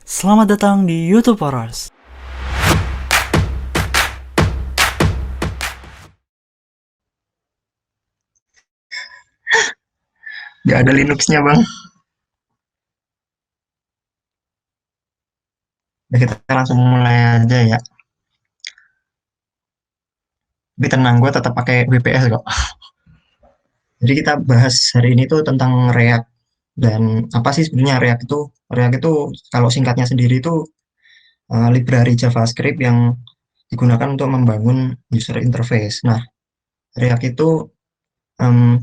Selamat datang di YouTube Horrors. Nggak ada Linux-nya bang. Ya, kita langsung mulai aja ya. Tapi tenang, gue tetap pakai VPS kok. Jadi kita bahas hari ini tuh tentang React. Dan apa sih sebenarnya React itu? React itu kalau singkatnya sendiri itu library JavaScript yang digunakan untuk membangun user interface. Nah, React itu em,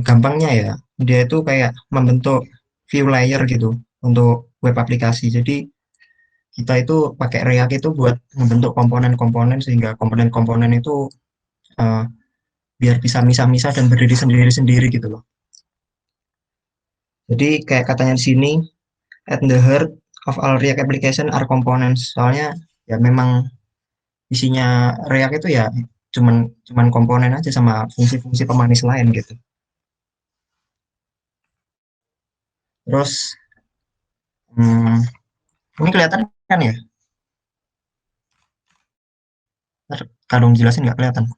gampangnya ya, dia itu kayak membentuk view layer gitu untuk web aplikasi. Jadi kita itu pakai React itu buat membentuk komponen-komponen sehingga komponen-komponen itu eh, biar bisa misah-misah dan berdiri sendiri-sendiri gitu loh. Jadi kayak katanya di sini, at the heart of all React application are components. Soalnya ya memang isinya React itu ya cuman cuman komponen aja sama fungsi-fungsi pemanis lain gitu. Terus hmm, ini kelihatan kan ya? Ntar kalau jelasin nggak kelihatan.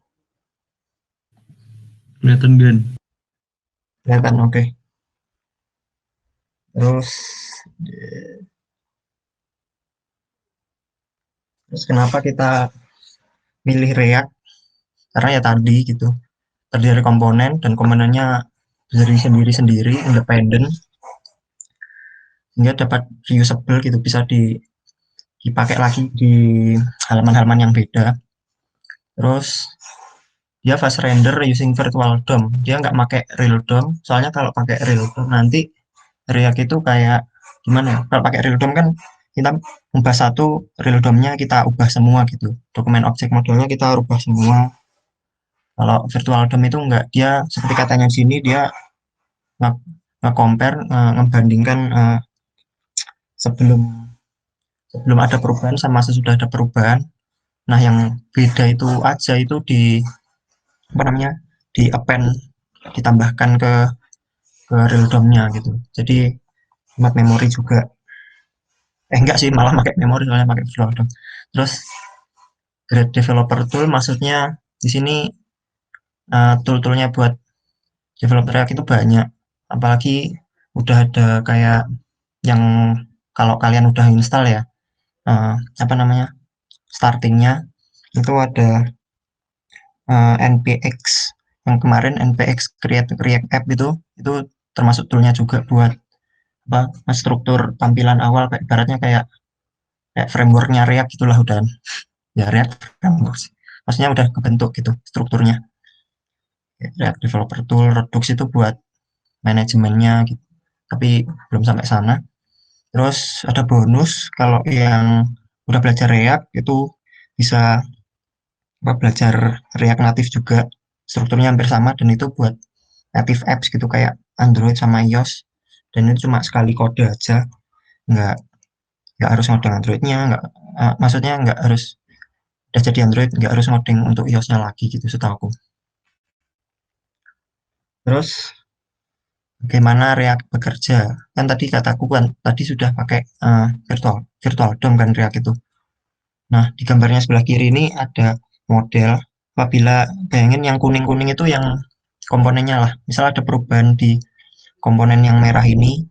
Kelihatan Gan. Kelihatan, oke. Terus terus kenapa kita milih React? Karena ya tadi gitu, terdiri dari komponen dan komponennya berdiri sendiri-sendiri, independen, sehingga dapat reusable gitu, bisa dipakai lagi di halaman-halaman yang beda. Terus dia fast render using virtual DOM, dia nggak pakai real DOM, soalnya kalau pakai real DOM nanti React itu kayak gimana ya, kalau pakai real DOM kan kita ubah satu, real DOM-nya kita ubah semua gitu, dokumen objek modelnya kita ubah semua. Kalau virtual DOM itu enggak, dia seperti katanya di sini, dia nge-compare, ngebandingkan sebelum sebelum ada perubahan sama sesudah ada perubahan. Nah, yang beda itu aja itu di apa namanya? Di append, ditambahkan ke real DOM-nya gitu. Jadi hemat memori juga. Enggak sih, malah pakai memori soalnya pakai virtual DOM. Terus Great Developer Tool maksudnya di sini tool-toolnya buat developer React itu banyak. Apalagi udah ada kayak yang kalau kalian udah install ya, eh, apa namanya, startingnya itu ada npx, yang kemarin npx create react app itu termasuk toolnya juga buat apa, struktur tampilan awal, kayak ibaratnya kayak frameworknya React gitulah udah, ya React framework sih. Maksudnya udah kebentuk gitu strukturnya. React Developer Tool, Redux itu buat manajemennya gitu, tapi belum sampai sana. Terus ada bonus kalau yang udah belajar React itu bisa belajar React Native juga, strukturnya hampir sama dan itu buat native apps gitu kayak Android sama iOS, dan itu cuma sekali kode aja, nggak nggak harus ngoding Androidnya, nggak maksudnya nggak harus udah jadi Android nggak harus ngoding untuk iOS-nya lagi gitu setahu aku. Terus bagaimana React bekerja, kan tadi kataku kan tadi sudah pakai virtual virtual DOM kan React itu. Nah, di gambarnya sebelah kiri ini ada model. Apabila bayangin yang kuning-kuning itu yang komponennya lah. Misal ada perubahan di komponen yang merah ini,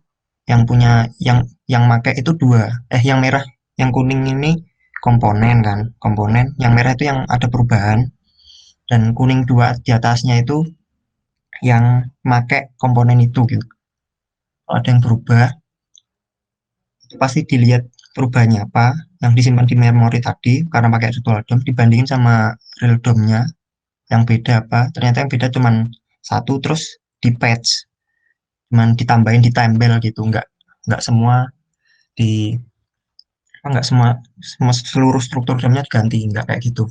yang punya yang make itu dua. Yang merah, yang kuning ini komponen kan, komponen. Yang merah itu yang ada perubahan, dan kuning dua di atasnya itu yang make komponen itu gitu. Kalau ada yang berubah, itu pasti dilihat perubahannya apa, yang disimpan di memori tadi karena pakai virtual DOM dibandingin sama real DOM-nya, yang beda apa, ternyata yang beda cuman satu, terus di patch, cuman ditambahin, ditempel gitu, nggak semua di nggak semua, seluruh struktur DOM-nya diganti, nggak kayak gitu.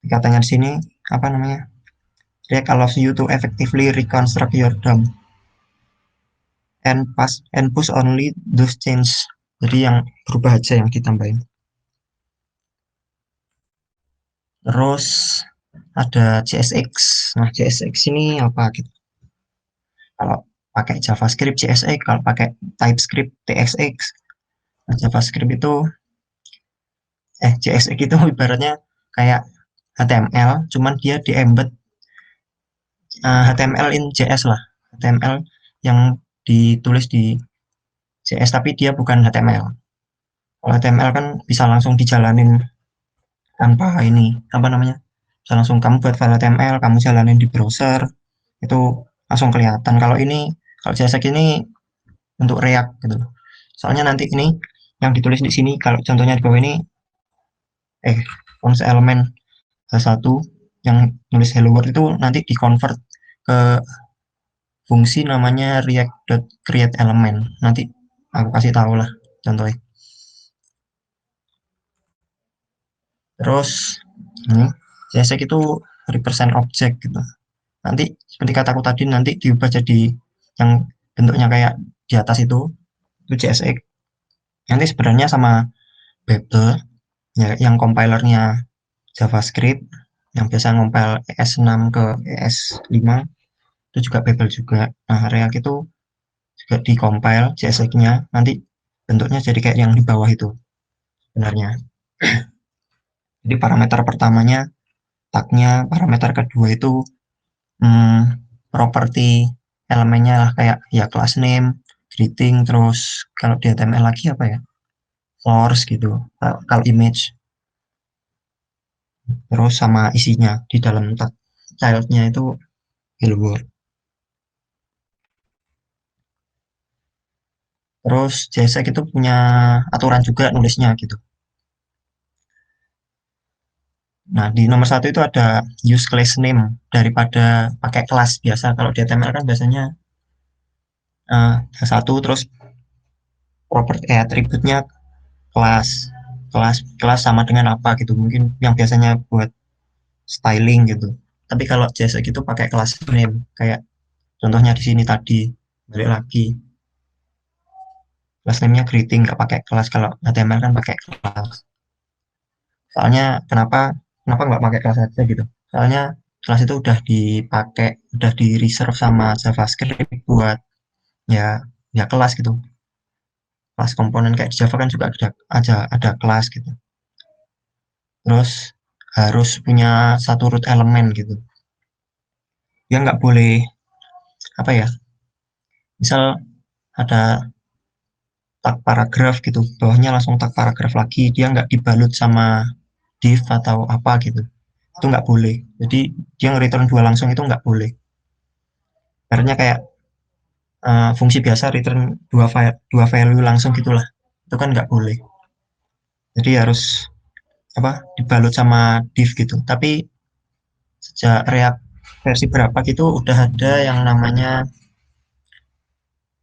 Katanya di sini apa namanya, React allows you to effectively reconstruct your DOM and push only those change, jadi yang berubah aja yang ditambahin. Terus ada CSX. Nah, CSX ini apa gitu? Kalau pakai JavaScript CSS, kalau pakai TypeScript TXX. Nah, JavaScript itu CSX itu ibaratnya kayak HTML, cuman dia di embed HTML in JS lah. HTML yang ditulis di JS tapi dia bukan HTML. Kalau HTML kan bisa langsung dijalanin tanpa ini apa namanya? Bisa langsung kamu buat file HTML, kamu jalanin di browser, itu langsung kelihatan. Kalau JSX ini untuk React gitu. Soalnya nanti ini yang ditulis di sini kalau contohnya di bawah ini font elemen H1 yang nulis hello world itu nanti di convert ke fungsi namanya react.createElement. Nanti aku kasih tahu lah contohnya. Terus ini JSX itu represent object gitu. Nanti seperti kataku tadi nanti diubah jadi yang bentuknya kayak di atas itu JSX. Nanti sebenarnya sama Babel ya, yang compilernya JavaScript yang biasa ngompil ES6 ke ES5 itu juga Babel juga. Nah, React itu juga di compile JSX-nya nanti bentuknya jadi kayak yang di bawah itu sebenarnya. Jadi parameter pertamanya tagnya, parameter kedua itu hmm, properti elemennya lah kayak ya class name, greeting, terus kalau di HTML lagi apa ya? Source gitu. Kalau image, terus sama isinya di dalam tag childnya itu hello world. Terus JSX itu punya aturan juga nulisnya gitu. Nah, di nomor satu itu ada use class name daripada pakai kelas biasa. Kalau di HTML kan biasanya satu terus properti atributnya kelas, kelas sama dengan apa gitu. Mungkin yang biasanya buat styling gitu. Tapi kalau JSX itu pakai kelas name kayak contohnya di sini tadi balik lagi kelas name-nya greeting nggak pakai kelas kalau HTML kan pakai kelas. Soalnya kenapa kenapa nggak pakai kelas aja gitu? Soalnya kelas itu udah dipakai, udah di reserve sama JavaScript buat ya ya kelas gitu. Kelas komponen kayak di Java kan juga ada kelas gitu. Terus harus punya satu root elemen gitu. Dia nggak boleh apa ya? Misal ada tag paragraf gitu, bawahnya langsung tag paragraf lagi, dia nggak dibalut sama div atau apa gitu. Itu nggak boleh. Jadi dia nge-return dua langsung itu nggak boleh. Karena kayak fungsi biasa return dua value langsung gitulah. Itu kan nggak boleh. Jadi harus apa dibalut sama div gitu. Tapi sejak React versi berapa gitu udah ada yang namanya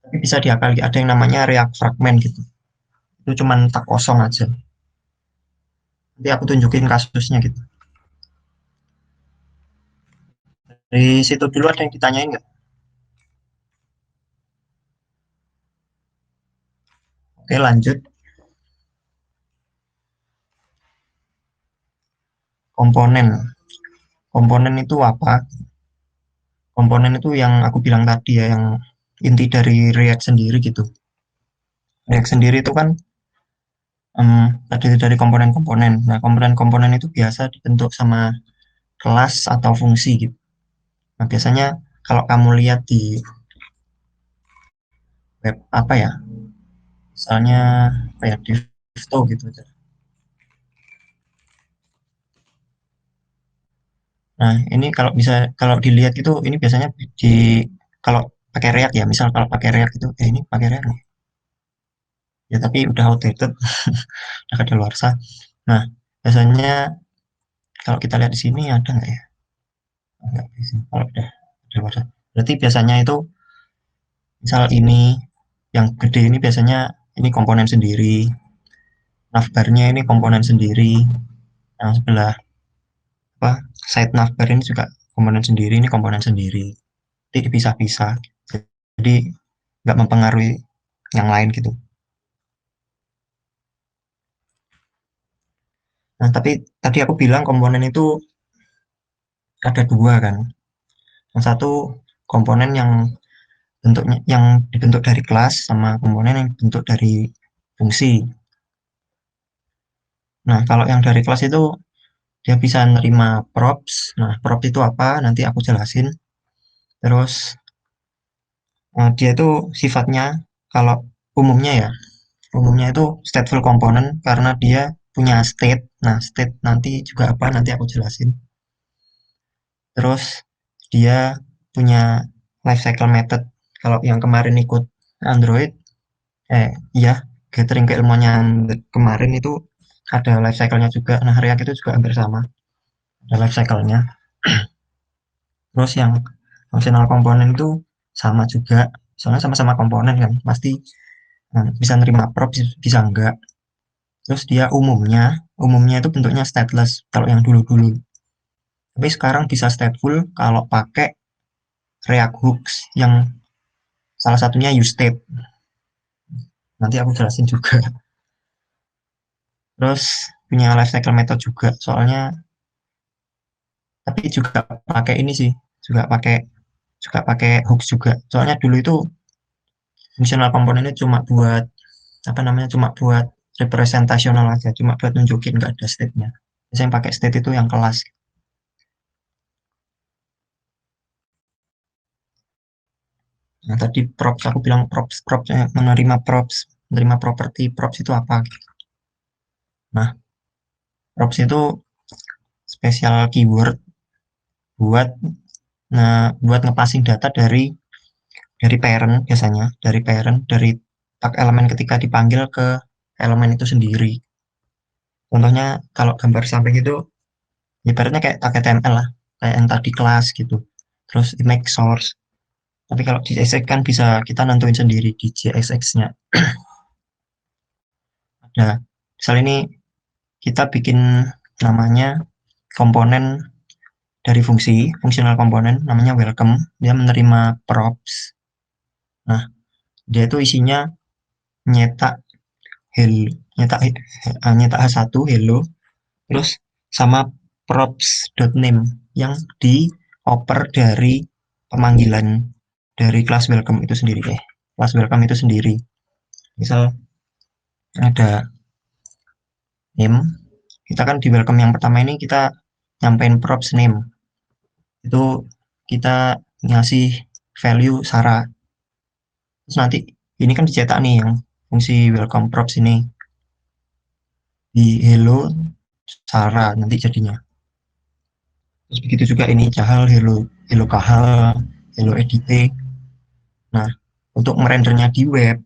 tapi bisa diakali ada yang namanya React fragment gitu. Itu cuman tak kosong aja. Nanti aku tunjukin kasusnya gitu. Dari situ dulu ada yang ditanyain nggak? Oke lanjut. Komponen. Komponen itu apa? Komponen itu yang aku bilang tadi ya, yang inti dari React sendiri gitu. React sendiri itu kan terdiri dari komponen-komponen. Nah, komponen-komponen itu biasa dibentuk sama kelas atau fungsi gitu. Nah, biasanya kalau kamu lihat di web apa ya, misalnya apa ya, Divto gitu. Nah, ini kalau dilihat itu ini biasanya di kalau pakai React ya, misal kalau pakai React itu ini pakai React nih. Ya tapi udah outdated, udah kadaluarsa. Nah, biasanya kalau kita lihat di sini ada nggak ya? Nggak bisa. Kalau udah kadaluarsa. Berarti biasanya itu misal ini yang gede ini biasanya ini komponen sendiri, navbarnya ini komponen sendiri, yang sebelah apa side navbar ini juga komponen sendiri, ini komponen sendiri. Jadi dipisah-pisah. Jadi nggak mempengaruhi yang lain gitu. Nah, tapi tadi aku bilang komponen itu ada dua kan. Yang satu komponen yang bentuknya yang dibentuk dari kelas sama komponen yang dibentuk dari fungsi. Nah, kalau yang dari kelas itu dia bisa nerima props. Nah, prop itu apa? Nanti aku jelasin. Terus dia itu sifatnya kalau umumnya ya, umumnya itu stateful component karena dia punya state. Nah, state nanti juga apa? Nanti aku jelasin. Terus dia punya life cycle method. Kalau yang kemarin ikut Android, iya, gathering keilmuannya kemarin itu ada life cycle-nya juga. Nah, React itu juga hampir sama, ada life cycle-nya. Terus yang functional component itu sama juga, soalnya sama-sama komponen kan, pasti bisa nerima prop, bisa enggak. Terus dia umumnya itu bentuknya stateless kalau yang dulu-dulu. Tapi sekarang bisa stateful kalau pakai React hooks yang salah satunya useState. Nanti aku jelasin juga. Terus punya lifecycle method juga, soalnya tapi juga pakai ini sih, juga pakai hooks juga. Soalnya dulu itu fungsional komponennya cuma buat apa namanya, cuma buat representasional aja, cuma buat nunjukin nggak ada state-nya. Biasanya yang pakai state itu yang kelas. Nah, tadi props aku bilang props menerima props, menerima properti props itu apa gitu. Nah, props itu spesial keyword buat buat ngepassing data dari parent, biasanya dari tag elemen ketika dipanggil ke elemen itu sendiri. Contohnya kalau gambar samping itu ibaratnya kayak tag HTML lah, kayak yang tadi kelas gitu. Terus image source. Tapi kalau di JSX kan bisa kita nentuin sendiri di JSX-nya. Ada misal ini kita bikin namanya komponen dari fungsional komponen namanya welcome, dia menerima props. Nah, dia itu isinya nyetak hello, nyetak H1 hello, terus sama props.name yang dioper dari pemanggilan dari kelas welcome itu sendiri. Kelas welcome itu sendiri. Misal ada name, kita kan di welcome yang pertama ini kita nyampein props name. Itu kita ngasih value Sarah. Terus nanti ini kan dicetak nih yang fungsi welcome props ini di hello Sarah nanti jadinya. Terus begitu juga ini Cahal, hello, hello Kahal, hello edit. Nah, untuk merendernya di web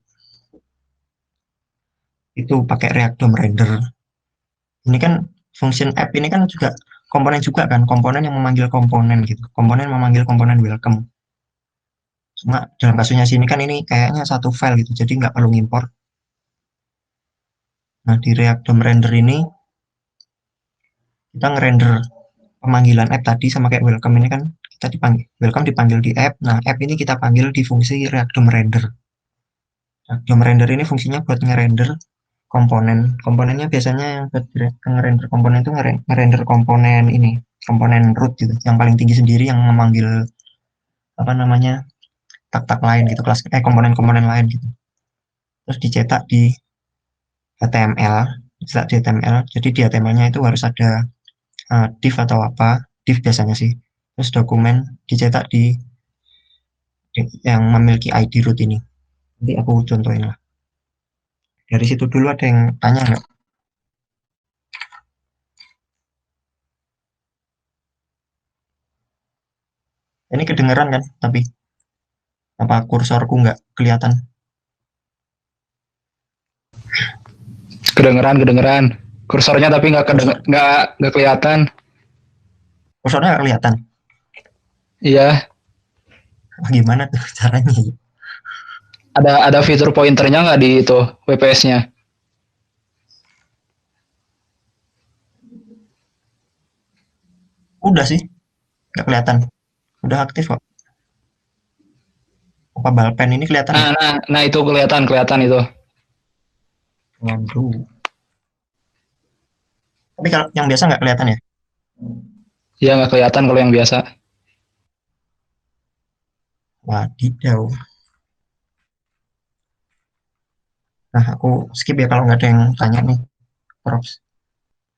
itu pakai React DOM render. Ini kan function app ini kan juga komponen juga kan, komponen yang memanggil komponen gitu. Komponen memanggil komponen welcome. Cuma dalam kasusnya sini kan ini kayaknya satu file gitu, jadi nggak perlu ngimport. Nah, di React DOM render ini kita ngerender pemanggilan app tadi sama kayak welcome ini kan kita dipanggil welcome dipanggil di app. Nah, app ini kita panggil di fungsi React DOM render. Nah, DOM render ini fungsinya buat ngerender komponennya biasanya yang buat ngerender komponen itu ngerender komponen ini, komponen root gitu, yang paling tinggi sendiri yang memanggil apa namanya tak lain gitu, komponen-komponen lain gitu, terus dicetak di HTML, jadi di HTML-nya itu harus ada div atau apa, div biasanya sih, terus dokumen dicetak di yang memiliki ID root ini. Nanti aku contohin lah. Dari situ dulu ada yang tanya nggak? Ini kedengeran kan? Tapi apa kursorku nggak kelihatan? Kedengeran. Kursornya tapi Kursor, nggak kelihatan. kursornya nggak kelihatan. Iya, Gimana tuh caranya? ada fitur pointernya nggak di itu WPS-nya? Udah sih, nggak kelihatan. Udah aktif kok. Apa balpen ini kelihatan Nah, nggak? nah, nah itu kelihatan itu. Waduh. Tapi kalau yang biasa nggak kelihatan ya? Iya nggak kelihatan kalau yang biasa. Wadidaw. Nah, aku skip ya kalau nggak ada yang tanya nih, props.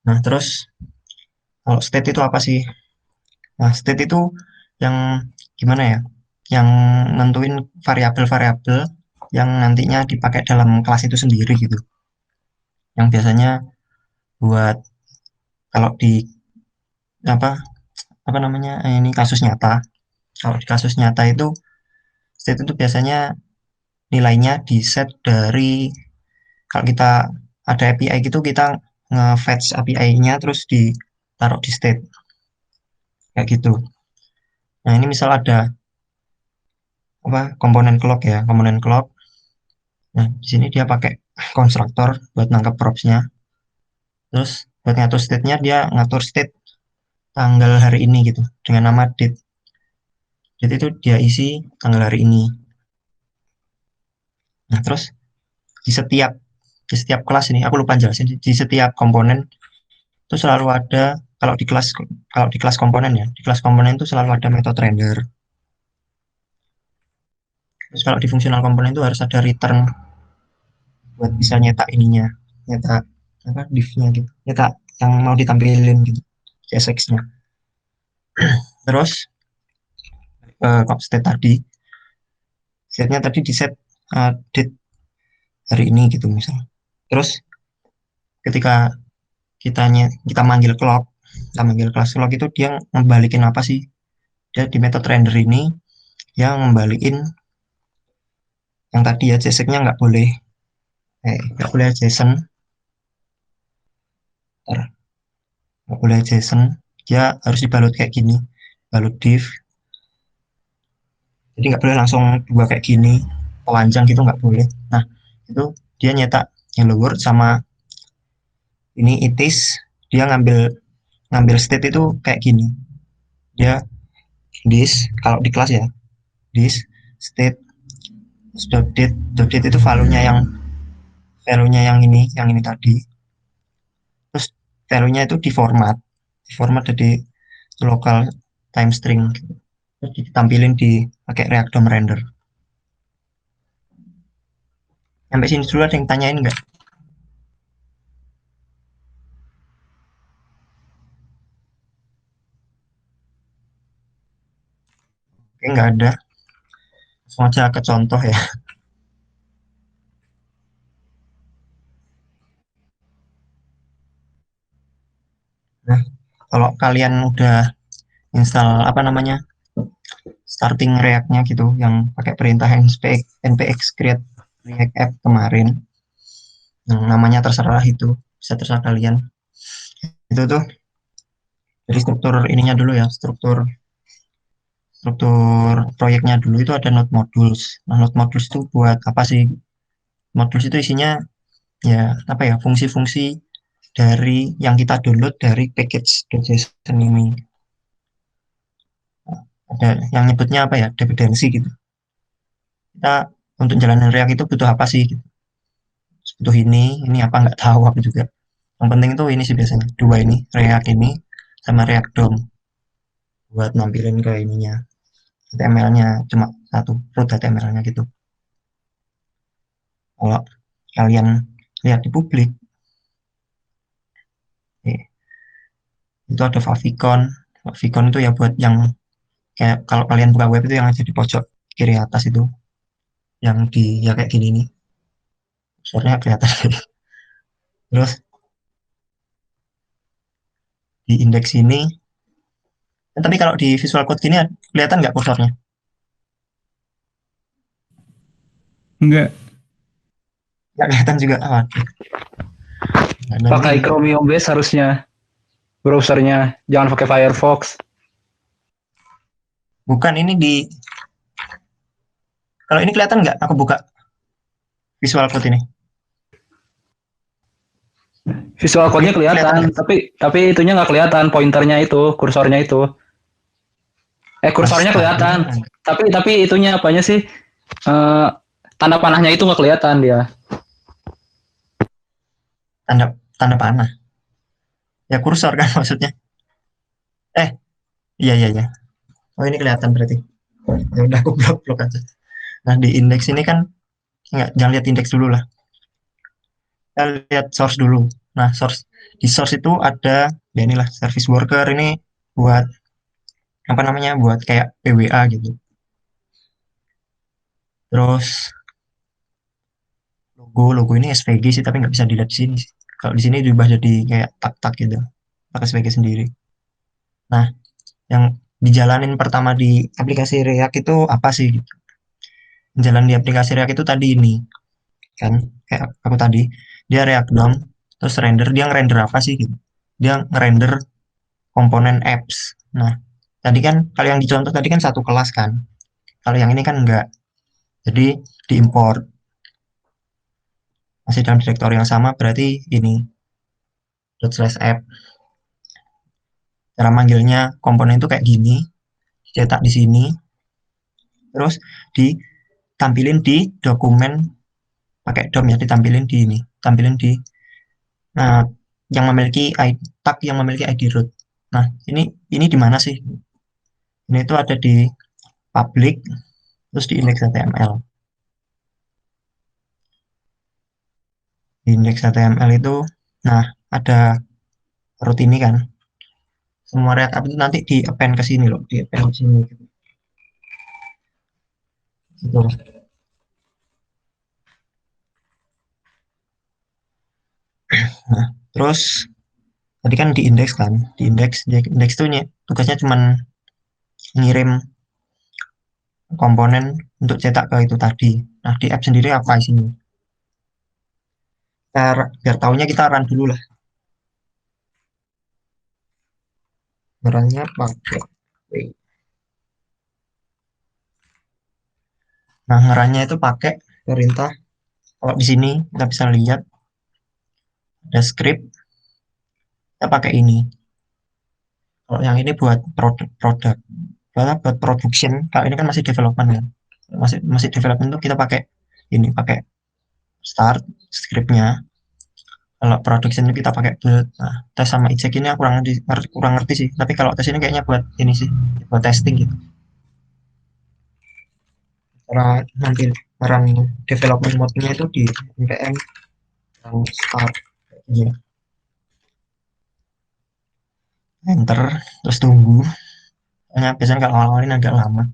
Nah, terus kalau state itu apa sih? Nah, state itu yang gimana ya? Yang nentuin variabel-variabel yang nantinya dipakai dalam kelas itu sendiri gitu. Yang biasanya buat kalau di apa apa namanya ini kasus nyata. Kalau di kasus nyata itu state itu biasanya nilainya di set dari kalau kita ada API gitu kita nge-fetch API-nya terus ditaruh di state kayak gitu. Nah, ini misal ada apa komponen clock ya, komponen clock. Nah, di sini dia pakai konstruktor buat nangkap props-nya. Terus buat ngatur state-nya dia ngatur state tanggal hari ini gitu dengan nama date. Jadi itu dia isi tanggal hari ini. Nah, terus di setiap di setiap kelas ini aku lupa jelasin di setiap komponen itu selalu ada kalau di kelas komponen ya di kelas komponen itu selalu ada metode render. Terus kalau di fungsional komponen itu harus ada return buat bisa nyetak ininya, nyetak apa div-nya gitu, nyetak yang mau ditampilin gitu, CSX-nya. Terus state tadi, state-nya tadi di set date hari ini gitu misal. Terus ketika kita manggil clock, kita manggil kelas clock itu dia ngembalikin apa sih? Dia di metode render ini yang ngembalikin yang tadi ya JSX-nya nggak boleh JSON, nggak boleh JSON, dia harus dibalut kayak gini, balut div. Jadi nggak boleh langsung dua kayak gini, telanjang gitu nggak boleh. Nah, itu dia nyetak hello world sama ini itis, dia ngambil ngambil state itu kayak gini. Dia this kalau di kelas ya, this state dot date itu value-nya yang ini tadi. Terus value-nya itu di format jadi local time string gitu. Terus ditampilin di pakai React DOM render. Sampai sini dulu ada yang tanyain nggak? Oke, nggak ada. Langsung aja ke contoh ya. Nah, kalau kalian udah install apa namanya starting React-nya gitu, yang pakai perintah npx create React app kemarin, yang namanya terserah itu, bisa terserah kalian. Itu tuh dari struktur ininya dulu ya, struktur struktur proyeknya dulu itu ada node modules. Nah, node modules itu buat apa sih? Modules itu isinya ya apa ya fungsi-fungsi dari yang kita download dari package.json ini. Ada yang nyebutnya apa ya dependensi gitu. Kita untuk jalanin React itu butuh apa sih gitu. Butuh ini apa nggak tahu aku juga. Yang penting itu ini sih biasanya dua ini React ini sama React DOM buat nampilin ke ininya HTML-nya cuma satu root HTML-nya gitu. Kalau kalian lihat di publik itu ada favicon. Favicon itu ya buat yang kayak kalau kalian buka web itu yang ada di pojok kiri atas itu yang di ya kayak gini nih kursornya kelihatan. Terus di indeks ini tapi kalau di visual code gini kelihatan nggak kursornya? Enggak. Nggak kelihatan juga. Nah, Pakai Chromium base harusnya browsernya, jangan pakai Firefox. bukan ini kalau ini kelihatan nggak aku buka visual code ini? Visual code-nya Kelihatan kelihatan, nggak? tapi itunya nggak kelihatan, pointernya itu, kursornya itu. Kursornya kelihatan, tapi itunya apanya sih? Tanda panahnya itu nggak kelihatan dia. Tanda panah ya kursor kan maksudnya. Iya iya iya, oh ini kelihatan berarti. Ya udah aku blok aja. Nah di indeks ini kan nggak, jangan lihat indeks dulu lah. Kita lihat source dulu. Nah, di source itu ada ya inilah service worker ini buat apa namanya? Buat kayak PWA gitu. Terus logo ini SVG sih, tapi nggak bisa dilihat di sini sih. Kalau di sini diubah jadi kayak tak-tak gitu, pakai SVG sendiri. Nah, yang dijalanin pertama di aplikasi React itu apa sih gitu? Jalan di aplikasi React itu tadi ini kan, kayak aku tadi, dia React DOM, terus render, dia ngerender apa sih gitu? Dia ngerender komponen apps. Nah, tadi kan kalau yang dicontoh tadi kan satu kelas kan, kalau yang ini kan enggak. Jadi diimport masih dalam direktori yang sama, berarti ini dot slash app. Cara manggilnya komponen itu kayak gini, cetak di sini, terus ditampilin di dokumen pakai DOM ya, ditampilin di ini, tampilin di nah, yang memiliki tag yang memiliki ID root. Nah, ini di mana sih? Ini itu ada di public, terus di index HTML. Di index HTML itu, nah ada root ini kan. Semua React App itu nanti di append ke sini loh, di append ke sini. Gitu. Nah, terus tadi kan di indeks tuh tugasnya cuman ngirim komponen untuk cetak ke itu tadi. Nah, di app sendiri apa isinya? Biar tahunya kita run dulu lah. Runnya pakai Nah, ngerannya itu pakai perintah. Kalau di sini kita bisa lihat ada script, kita pakai ini. Kalau yang ini buat produk, buat production. Kalau ini kan masih development kan. Masih development itu kita pakai ini, pakai start scriptnya. Kalau production itu kita pakai build. Nah, tes sama eject ini aku kurang ngerti sih. Tapi kalau tes ini kayaknya buat ini sih, buat testing gitu. Cara nanti run development mode-nya itu di npm run start. Ya. Enter, terus tunggu. Nah, biasanya kalau awal-awal ini agak lama.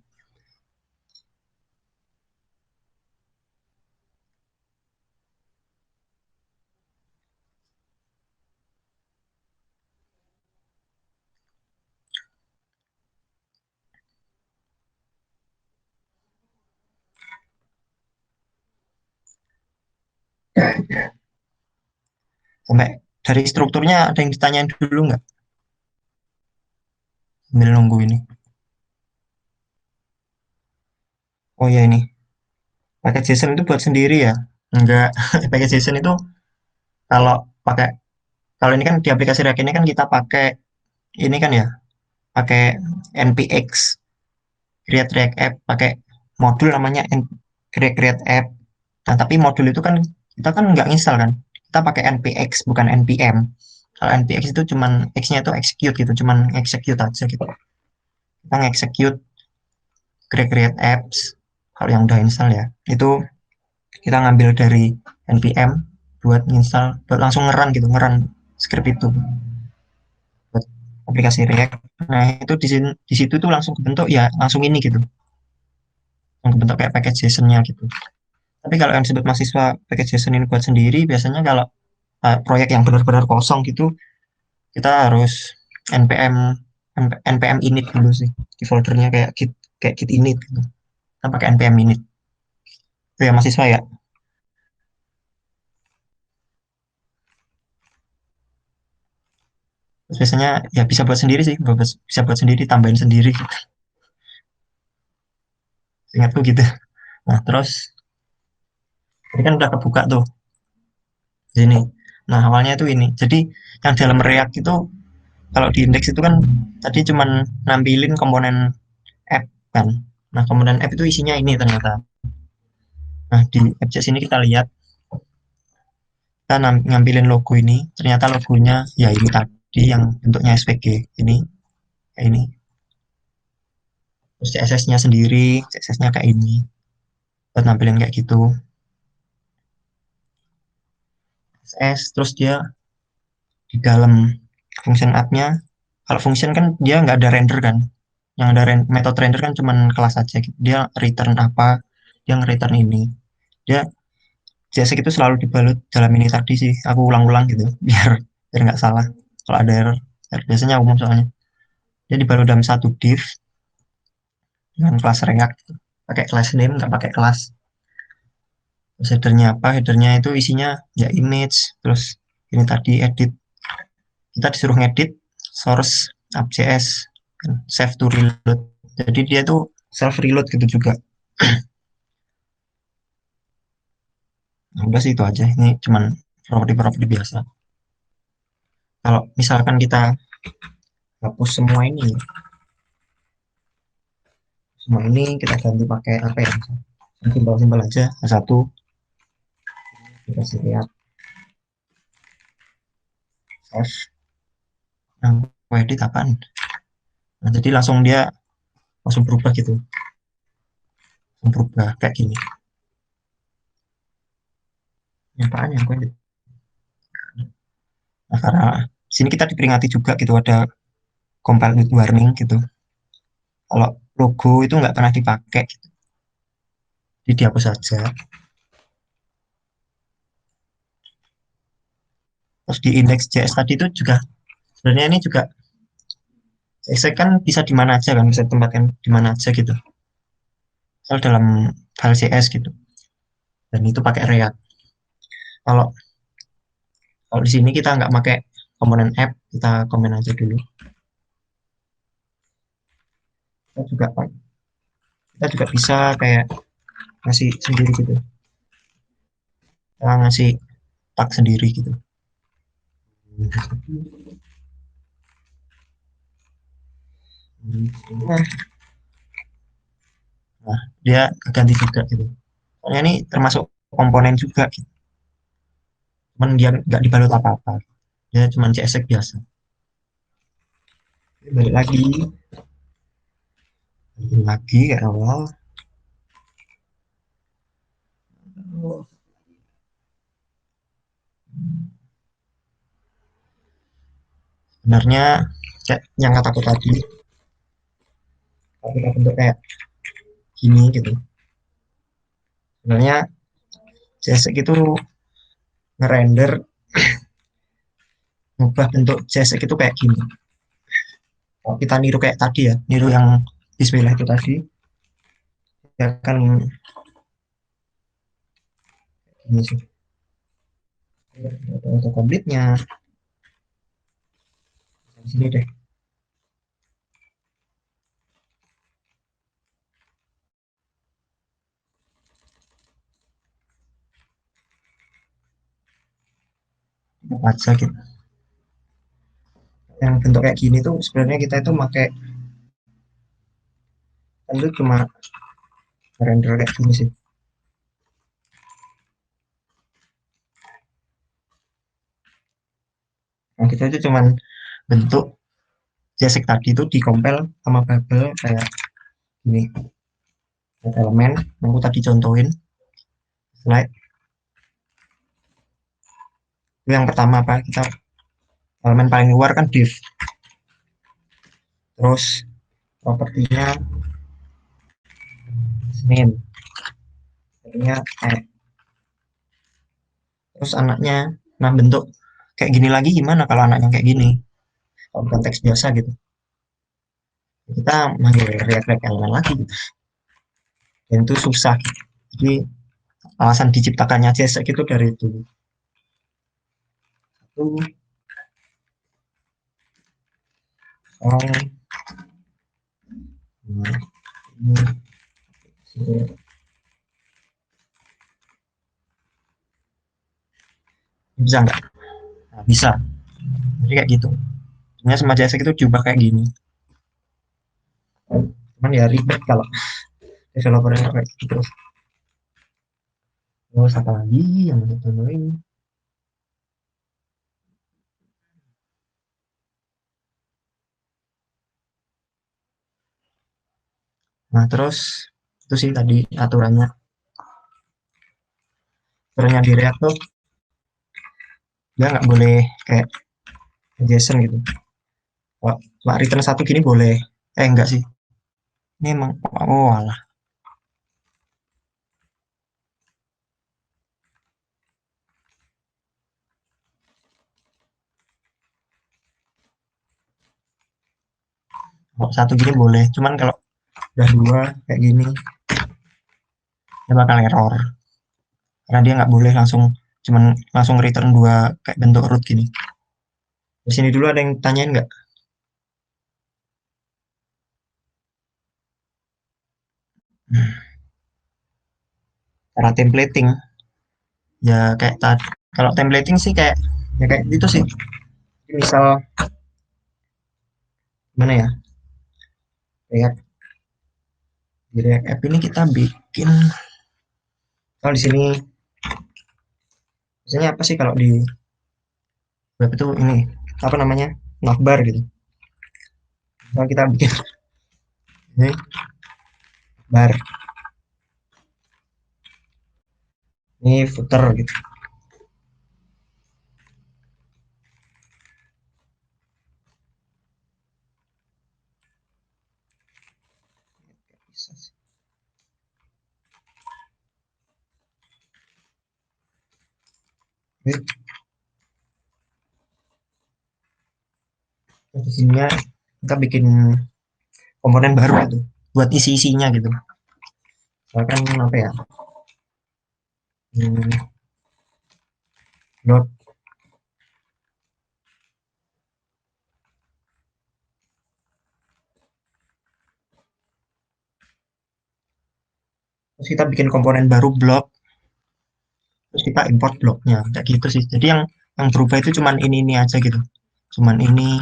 Sampai dari strukturnya ada yang ditanyain dulu nggak? Sambil nunggu ini. Oh ya ini, pakai JSON itu buat sendiri ya? Enggak, pakai JSON itu kalau pakai kalau ini kan di aplikasi React ini kan kita pakai ini kan ya, pakai npx create React app, pakai modul namanya create app. Nah, tapi modul itu kan kita kan nggak install kan, kita pakai npx bukan npm. Kalau npx itu cuman x-nya itu execute gitu, cuman execute aja gitu. Kita execute create apps. Kalau yang udah install ya, itu kita ngambil dari npm buat install, buat langsung ngeran gitu, ngeran script itu buat aplikasi React. Nah, itu di situ tuh langsung kebentuk ya, langsung ini gitu, langsung kebentuk kayak package JSON-nya gitu. Tapi kalau yang disebut mahasiswa package JSON ini buat sendiri, biasanya kalau proyek yang benar-benar kosong gitu, kita harus npm npm init dulu sih di foldernya, kayak git init gitu. Kita pakai npm init. Itu ya mahasiswa ya. Terus biasanya ya bisa buat sendiri sih, bisa buat sendiri, tambahin sendiri gitu. Ingatku gitu. Nah, terus ini kan udah kebuka tuh di sini. Nah, awalnya itu ini. Jadi yang dalam React itu kalau di index itu kan tadi cuman nampilin komponen app kan. Nah, komponen app itu isinya ini ternyata. Nah, di App.js ini kita lihat, kita ngambilin logo ini, ternyata logonya ya ini tadi yang bentuknya SVG ini, kayak ini. Terus CSS-nya sendiri, CSS-nya kayak ini, buat nampilin kayak gitu. CSS, terus dia di dalam function app-nya, kalau function kan dia nggak ada render kan, yang ada metode render kan cuman kelas aja gitu. Dia return apa, dia nge-return ini. Dia JSX itu selalu dibalut dalam ini tadi sih, aku ulang-ulang gitu biar nggak salah kalau ada error. Biasanya umum soalnya dia dibalut dalam satu div dengan kelas React gitu. Pakai class name, nggak pakai kelas. Terus headernya apa, headernya itu isinya ya image, terus ini tadi edit, kita disuruh ngedit source app.js, save to reload, jadi dia tuh self reload gitu juga. Nah, udah sih itu aja, ini cuman properti-properti biasa. Kalau misalkan kita hapus semua ini kita ganti pakai apa ya, simpel-simpel aja, satu kita kasih lihat save. Nah, edit apaan, nah jadi langsung dia langsung berubah gitu, langsung berubah kayak gini. Yang apaan yang aku edit. Nah, karena sini kita diperingati juga gitu, ada compile with warning gitu, kalau logo itu nggak pernah dipakai gitu. Jadi dihapus saja. Terus di index.js tadi itu juga sebenarnya ini juga CSS kan bisa di mana aja kan, bisa ditempatkan di mana aja gitu, asal dalam file CS gitu, dan itu pakai React. Kalau kalau di sini kita nggak pakai komponen app, kita komen aja dulu. Kita juga bisa kayak ngasih sendiri gitu, kita ngasih tag sendiri gitu. Nah, dia ganti juga gitu. Soalnya ini termasuk komponen juga gitu. Cuman dia nggak dibalut apa-apa. Dia cuma CSS biasa. Balik lagi kayak awal. Sebenarnya kayak yang kataku tadi, kalau kita bentuk kayak gini gitu. Sebenarnya CSS itu ngerender ngubah bentuk CSS itu kayak gini. Kalau kita niru kayak tadi ya, niru yang Bismillah itu tadi, ya kan ini sih. Untuk komplitnya di sini deh. Baca gitu. Yang bentuk kayak gini tuh sebenarnya kita itu pakai itu cuma render kayak gini sih. Nah, kita itu cuman bentuk JSX tadi itu dikompil sama Babel kayak gini. Elemen yang aku tadi contohin slide. Yang pertama apa, kita elemen paling luar kan div, terus propertinya name, add, terus anaknya. Nah, bentuk kayak gini lagi gimana kalau anaknya kayak gini, kalau bukan teks biasa gitu, kita manggil react elemen lagi gitu. Dan itu susah gitu. Jadi alasan diciptakannya JSX itu dari itu. Satu, bisa nggak? Nah, bisa. Jadi kayak gitu. Sebenarnya sama JSX itu diubah kayak gini. Cuman ya ribet kalau developernya kayak gitu terus. Terus apa lagi yang ini? Nah, terus itu sih tadi aturannya. Aturannya di React tuh dia nggak boleh kayak JSON gitu. Kalau cuma return satu gini boleh. Enggak sih. Ini emang oh alah. Kalau satu gini boleh. Cuman kalau udah dua kayak gini, dia bakal error. Karena dia nggak boleh cuman langsung return dua kayak bentuk root gini. Di sini dulu ada yang tanyain nggak? Cara templating ya kayak tadi. Kalau templating sih kayak ya kayak gitu sih. Misal mana ya? React di React App ini kita bikin kalau di sini biasanya apa sih kalau di web itu ini apa namanya navbar gitu. Kalau kita bikin ini bar ini footer gitu. Bisa sih. Oke, terus di sininya kita bikin komponen baru gitu buat isi-isinya gitu. Misalkan apa ya? Dot terus kita bikin komponen baru blok terus kita import bloknya kayak gitu sih. Jadi yang berubah itu cuman ini aja gitu. Cuman ini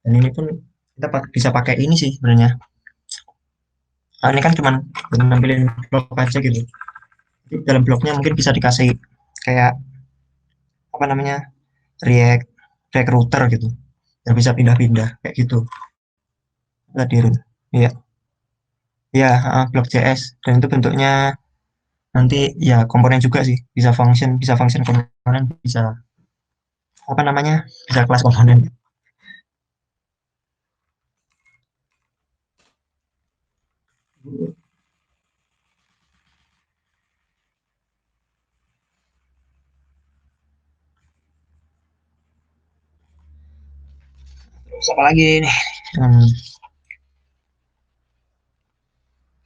dan ini pun kita bisa pakai ini sih sebenarnya. Nah, ini kan cuman nampilin blok aja gitu. Jadi dalam bloknya mungkin bisa dikasih kayak apa namanya React React router gitu. Yang bisa pindah-pindah kayak gitu. Tadi iya. Ya, blok JS dan itu bentuknya nanti ya komponen juga sih. Bisa function komponen, bisa apa namanya? Bisa kelas komponen. Terus apa lagi nih?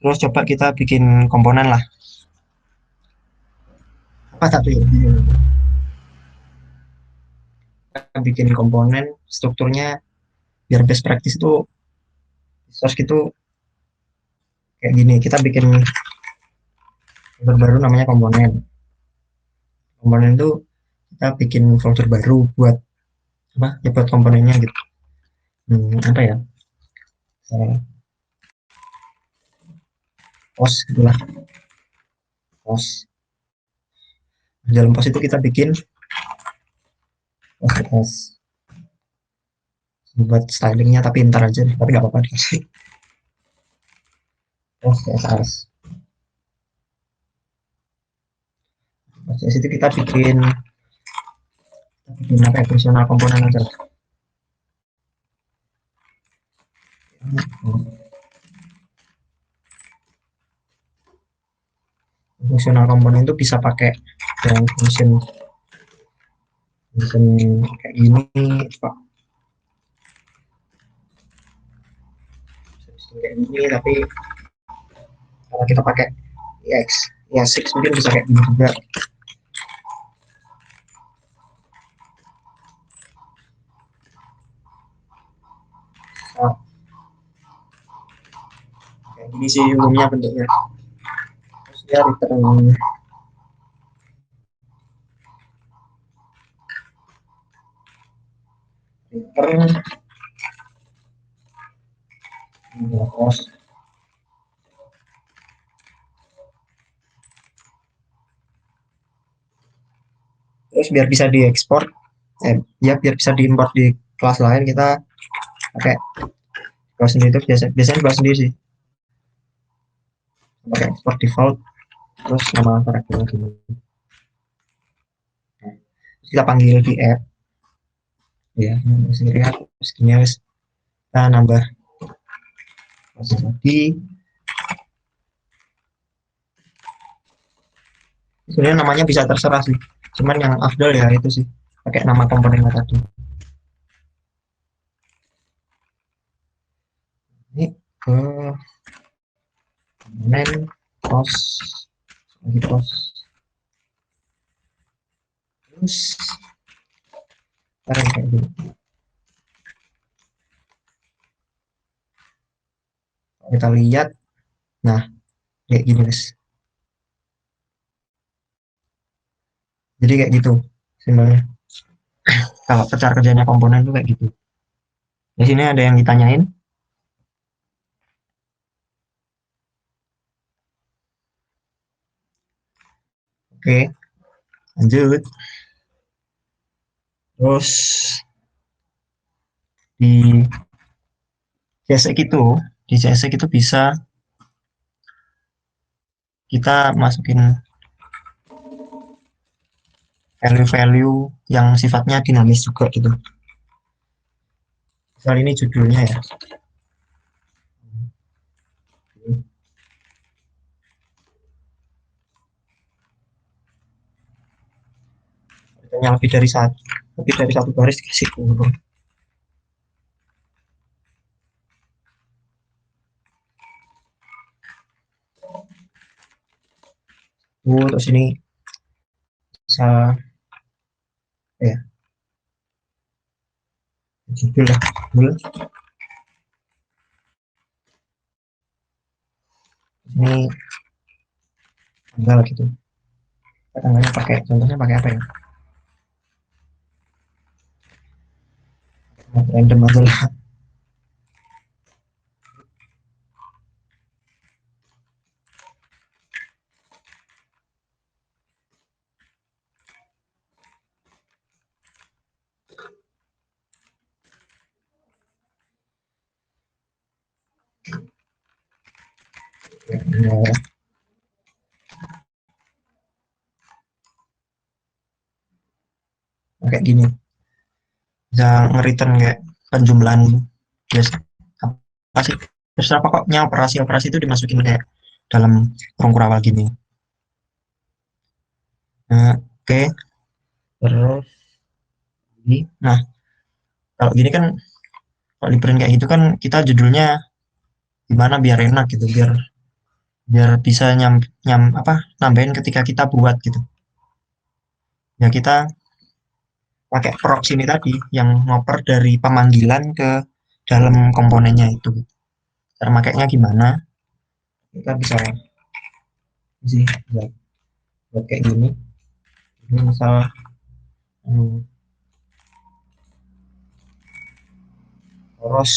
Terus coba kita bikin komponen lah. Apa satu ya? Kita bikin komponen strukturnya biar best practice itu source gitu kayak gini. Kita bikin folder baru namanya komponen. Komponen itu kita bikin folder baru buat apa? Ya buat komponennya gitu. Apa ya? Post gitulah. Post. Dalam post itu kita bikin post buat stylingnya tapi ntar aja nih, tapi nggak apa-apa dikasih post CSS. CSS itu kita bikin apa ya, fungsional komponen aja. Fungsional komponen itu bisa pakai yang function kayak gini Pak. Kayak gini tapi kalau kita pakai EX6 mungkin bisa kayak gini juga. Nah, kayak gini sih umumnya bentuknya. Terus dia return post terus biar bisa diekspor ya biar bisa diimport di kelas lain kita pakai kelas sendiri itu biasanya kelas sendiri sih pakai export default terus nama karakter gini. kita panggil di app ya, masih react terus gini guys, kita nambah proses lagi. Sebenarnya namanya bisa terserah sih, cuman yang afdal ya itu sih pakai nama komponennya tadi. Ini ke komponen post lagi post, terus kayak gini. Kita lihat, nah kayak gini guys, jadi kayak gitu simbolnya. Kalau cara kerjanya komponen tuh kayak gitu. Di sini ada yang ditanyain? Oke, lanjut. Terus di CSX itu bisa kita masukin value-value yang sifatnya dinamis juga gitu. Misal ini judulnya ya. Yang lebih dari satu baris dikasih kurung. Terus ini bisa ya judul ya, judul. Ini tanggal gitu. Tanggalnya pakai, contohnya pakai apa ya? Random aja lah. Ya, kayak gini. Bisa nge-return kayak penjumlahan biasa apa sih, terserah pokoknya operasi-operasi itu dimasukin kayak dalam kurung kurawal gini. Nah, oke. Terus ini, nah kalau gini kan, kalau di print kayak gitu kan kita judulnya gimana biar enak gitu, biar biar bisa nyam, nyam apa nambahin ketika kita buat gitu ya. Kita pakai props ini tadi yang ngoper dari pemanggilan ke dalam komponennya itu. Cara makainya gimana, kita bisa sih buat kayak gini. Ini misal poros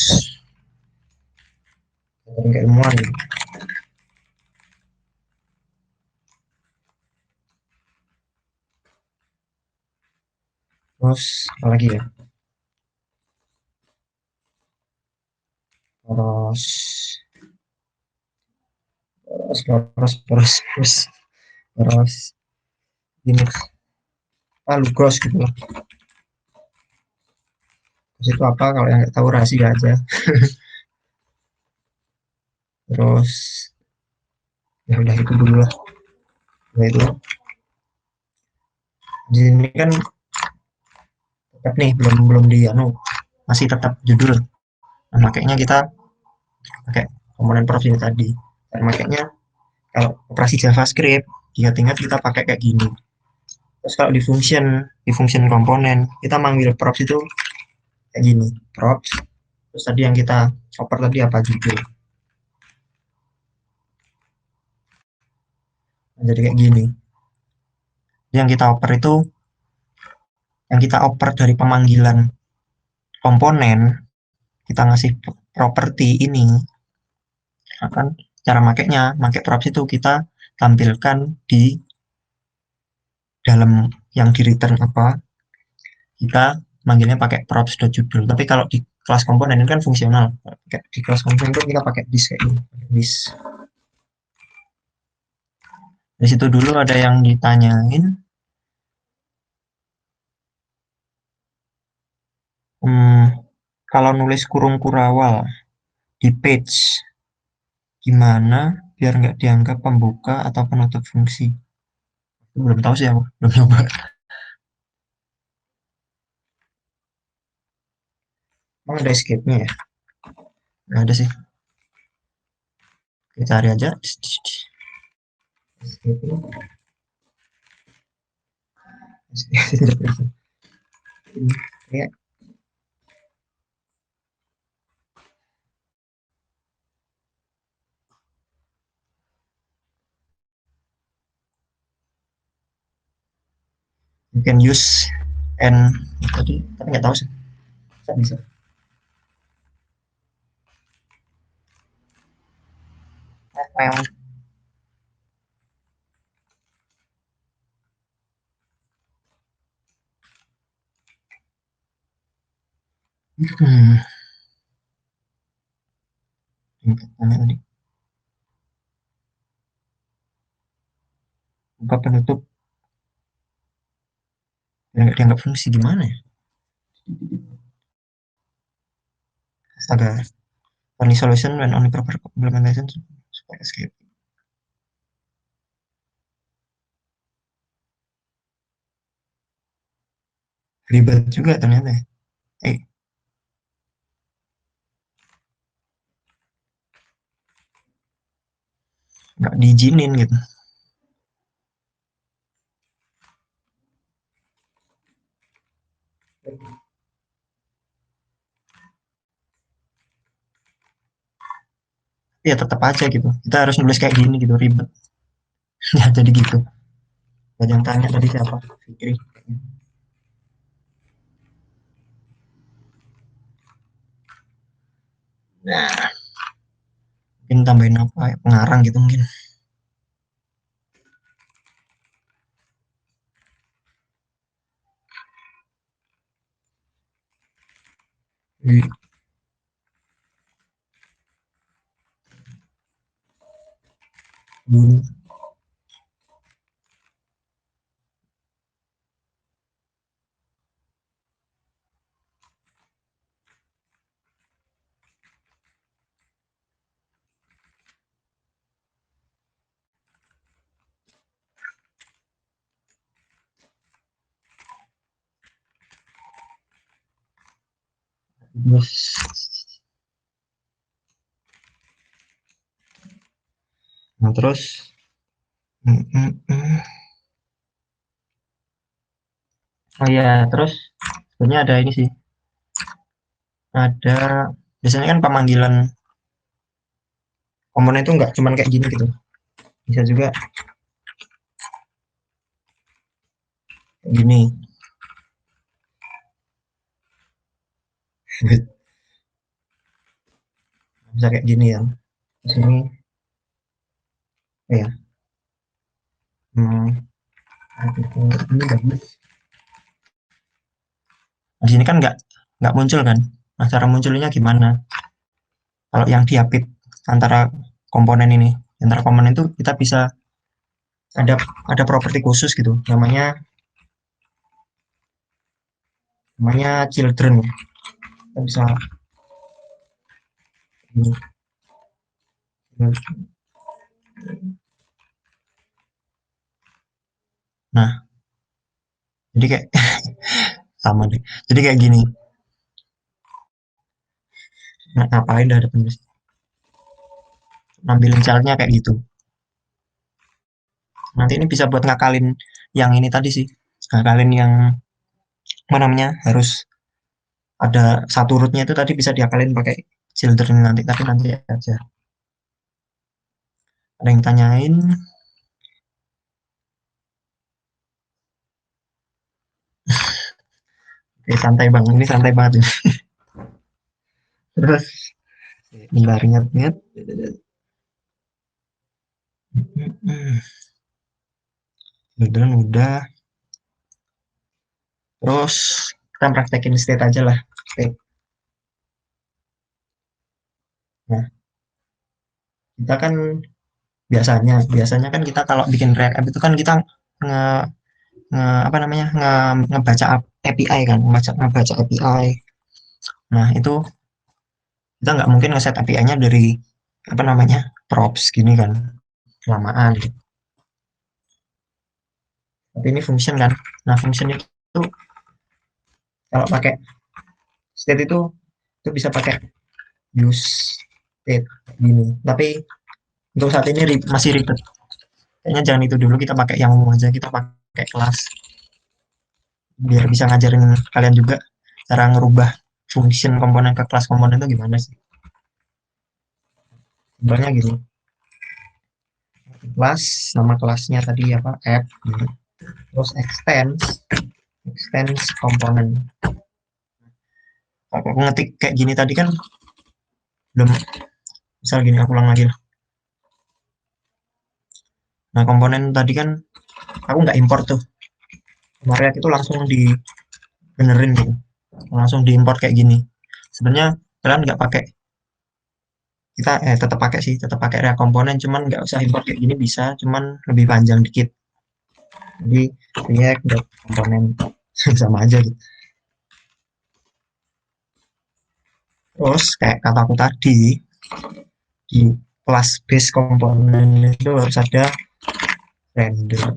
keilmuan gitu. Terus apa lagi ya, poros poros ini lugos gitu loh. Terus itu apa, kalau yang nggak tahu rahasia aja. Terus ya udah itu dulu lah. Nah, itu di sini kan tetap nih belum belum di masih tetap judul. Nah, makanya kita pakai komponen prof ini tadi. Dan makanya kalau operasi JavaScript ingat-ingat kita pakai kayak gini. Terus kalau di function komponen kita manggil props itu kayak gini, props. Terus tadi yang kita oper tadi apa, judul. Nah, jadi kayak gini. Yang kita oper itu, yang kita oper dari pemanggilan komponen, kita ngasih properti ini. Akan cara makainya, pakai props itu kita tampilkan di dalam yang di return apa, kita manggilnya pakai props.judul. Tapi kalau di kelas komponen ini kan fungsional. Di kelas komponen itu kita pakai this kayak ini, this. Di situ dulu ada yang ditanyain. Kalau nulis kurung kurawal di page, gimana biar nggak dianggap pembuka atau penutup fungsi? Belum tahu sih aku, belum nyoba. Emang ada escape-nya ya? Nggak ada sih. Kita cari aja. Escape. Ya, you can use and tadi tapi nggak tahu sih. Bisa. Wow. Hmm. Tingkatannya tadi. Buka penutup biar nggak dianggap fungsi gimana ya? Astaga. Only solution when only proper implementation supaya escape. Ribet juga ternyata ya. Eh, nggak diizinin gitu. Ya tetap aja gitu. Kita harus nulis kayak gini gitu, ribet. Ya jadi gitu. Yang tanya tadi siapa? Fikri. Nah, mungkin tambahin apa ya? Pengarang gitu mungkin. Hmm. Terus, nah terus, mm, mm, mm. Oh iya, terus sebenarnya ada ini sih, ada biasanya kan pemanggilan komponen itu nggak cuman kayak gini gitu, bisa juga kayak gini, bisa kayak gini ya. Di sini, ya, hmm, ini bagus. Di sini kan nggak muncul kan. Nah, cara munculnya gimana? Kalau yang diapit antara komponen ini, antara komponen itu kita bisa ada properti khusus gitu, namanya children. Kita bisa ini. Nah, jadi kayak sama deh. Jadi kayak gini. Nah, ngapain dah ada penulis? Nampilin childnya kayak gitu. Nanti ini bisa buat ngakalin yang ini tadi sih. Ngakalin yang apa namanya harus ada satu rootnya itu tadi bisa diakalin pakai children nanti, tapi nanti aja. Ada yang tanyain? Santai bang, ini santai banget ini. Terus bentar, ingat-ingat. Children udah. Terus kita praktekin state aja lah. State. Nah, kita kan biasanya kan kita kalau bikin React App itu kan kita nge, apa namanya ngebaca API kan, ngebaca API. Nah, itu kita nggak mungkin ngeset API-nya dari apa namanya props gini kan, kelamaan gitu. Tapi ini function kan. Nah, function itu kalau pakai state itu bisa pakai use state gini. Tapi untuk saat ini masih ribet. Kayaknya jangan itu dulu, kita pakai yang umum aja, kita pakai kelas biar bisa ngajarin kalian juga cara ngerubah function komponen ke kelas komponen itu gimana sih. Sebenarnya gini, kelas nama kelasnya tadi apa app gitu. Terus extends komponen. Aku ngetik kayak gini tadi kan belum, misal gini aku ulang lagi. Nah, komponen tadi kan aku nggak import tuh, kemarin itu langsung dibenerin gitu, langsung diimport kayak gini. Sebenarnya kalian nggak pakai, kita tetap pakai sih, tetap pakai React komponen, cuman nggak usah import kayak gini, bisa cuman lebih panjang dikit. Jadi React komponen sama aja gitu. Terus kayak kataku tadi, di kelas base komponen itu harus ada render.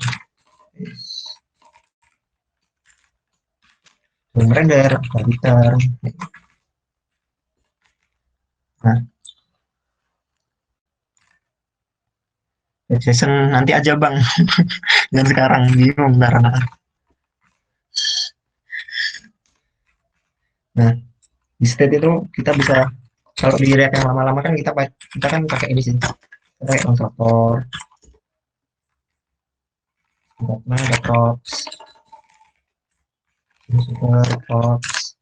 Belum render, return. Nah, JSON nanti aja bang, dan sekarang bingung karena. Nah, di state itu kita bisa, kalau di React yang lama-lama kan kita kan pakai ini sih, kita pakai konstruktor, ada props, ini super props,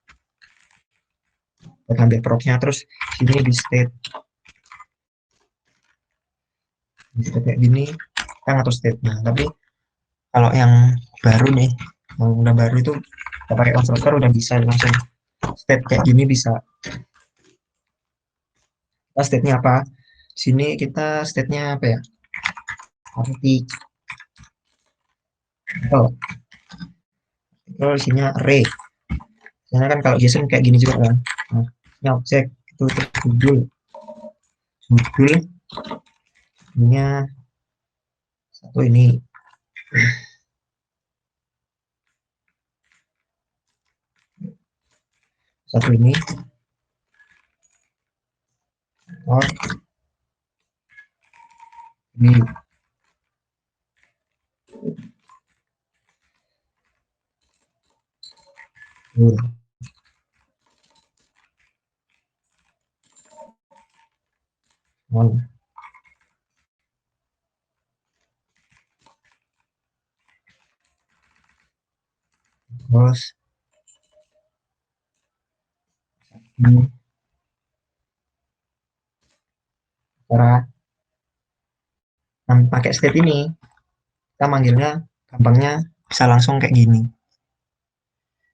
kita ambil propsnya, terus sini di state kayak gini, kita ngatur state-nya. Tapi kalau yang baru nih, yang udah baru itu kita pakai konstruktor udah bisa langsung state kayak gini bisa. Kita state-nya apa? Sini kita state-nya apa ya? Artikel. Terus isinya array. Karena kan kalau JSON kayak gini juga kan. Nah, ini objek itu judul. Ininya satu ini. Satu ini. Oh. Ini. On. Terus ini cara pakai state ini kita manggilnya gampangnya bisa langsung kayak gini.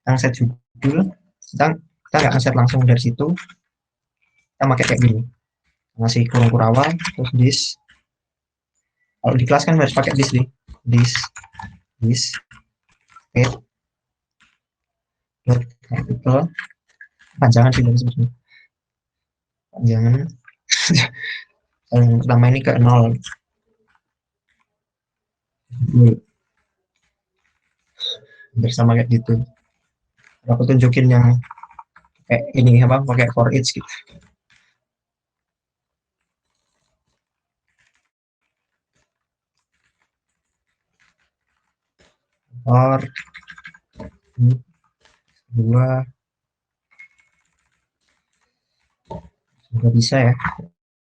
Yang set judul kita nggak set langsung dari situ, kita pakai kayak gini, ngasih kurung kurawal terus this. Kalau di kelas kan harus pakai this nih, this state artikel panjangan sih dari sebetulnya, panjangan yang pertama ini ke 0 bersama kayak gitu. Aku tunjukin yang kayak ini apa, pakai for each gitu. Or dua nggak bisa ya,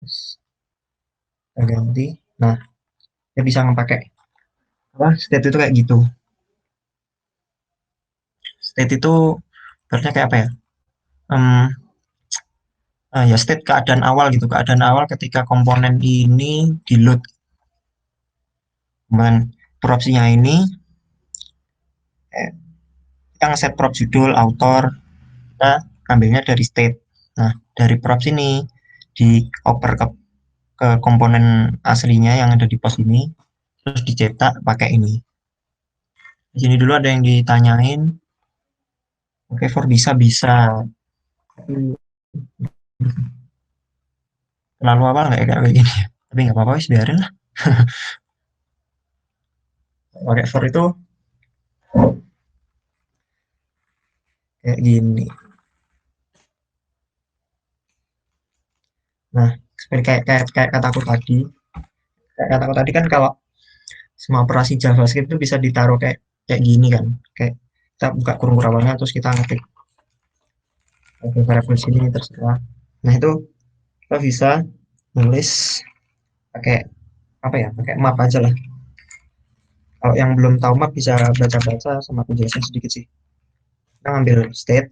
kita ganti. Nah, dia bisa ngepakai apa state itu kayak gitu. State itu berarti kayak apa ya, ya state keadaan awal gitu, keadaan awal ketika komponen ini di load. Kemudian propsnya ini kita ngeset prop judul, author, kita ambilnya dari state. Nah, dari props ini dioper ke komponen aslinya yang ada di pos ini, terus dicetak pakai ini. Di sini dulu ada yang ditanyain. Oke, for bisa. Tapi terlalu awal nggak ya kayak gini ya? Tapi nggak apa-apa, wis biarin lah. Pakai for itu kayak gini. Nah, seperti kayak kataku tadi, kayak kataku tadi kan kalau semua operasi JavaScript itu bisa ditaruh kayak kayak gini kan. Kayak kita buka kurung kurangnya terus kita ngetik variabel sini terserah. Nah, itu kita bisa nulis pakai apa ya? Pakai map aja lah. Kalau yang belum tahu map bisa baca-baca sama penjelasan sedikit sih. Kita ngambil state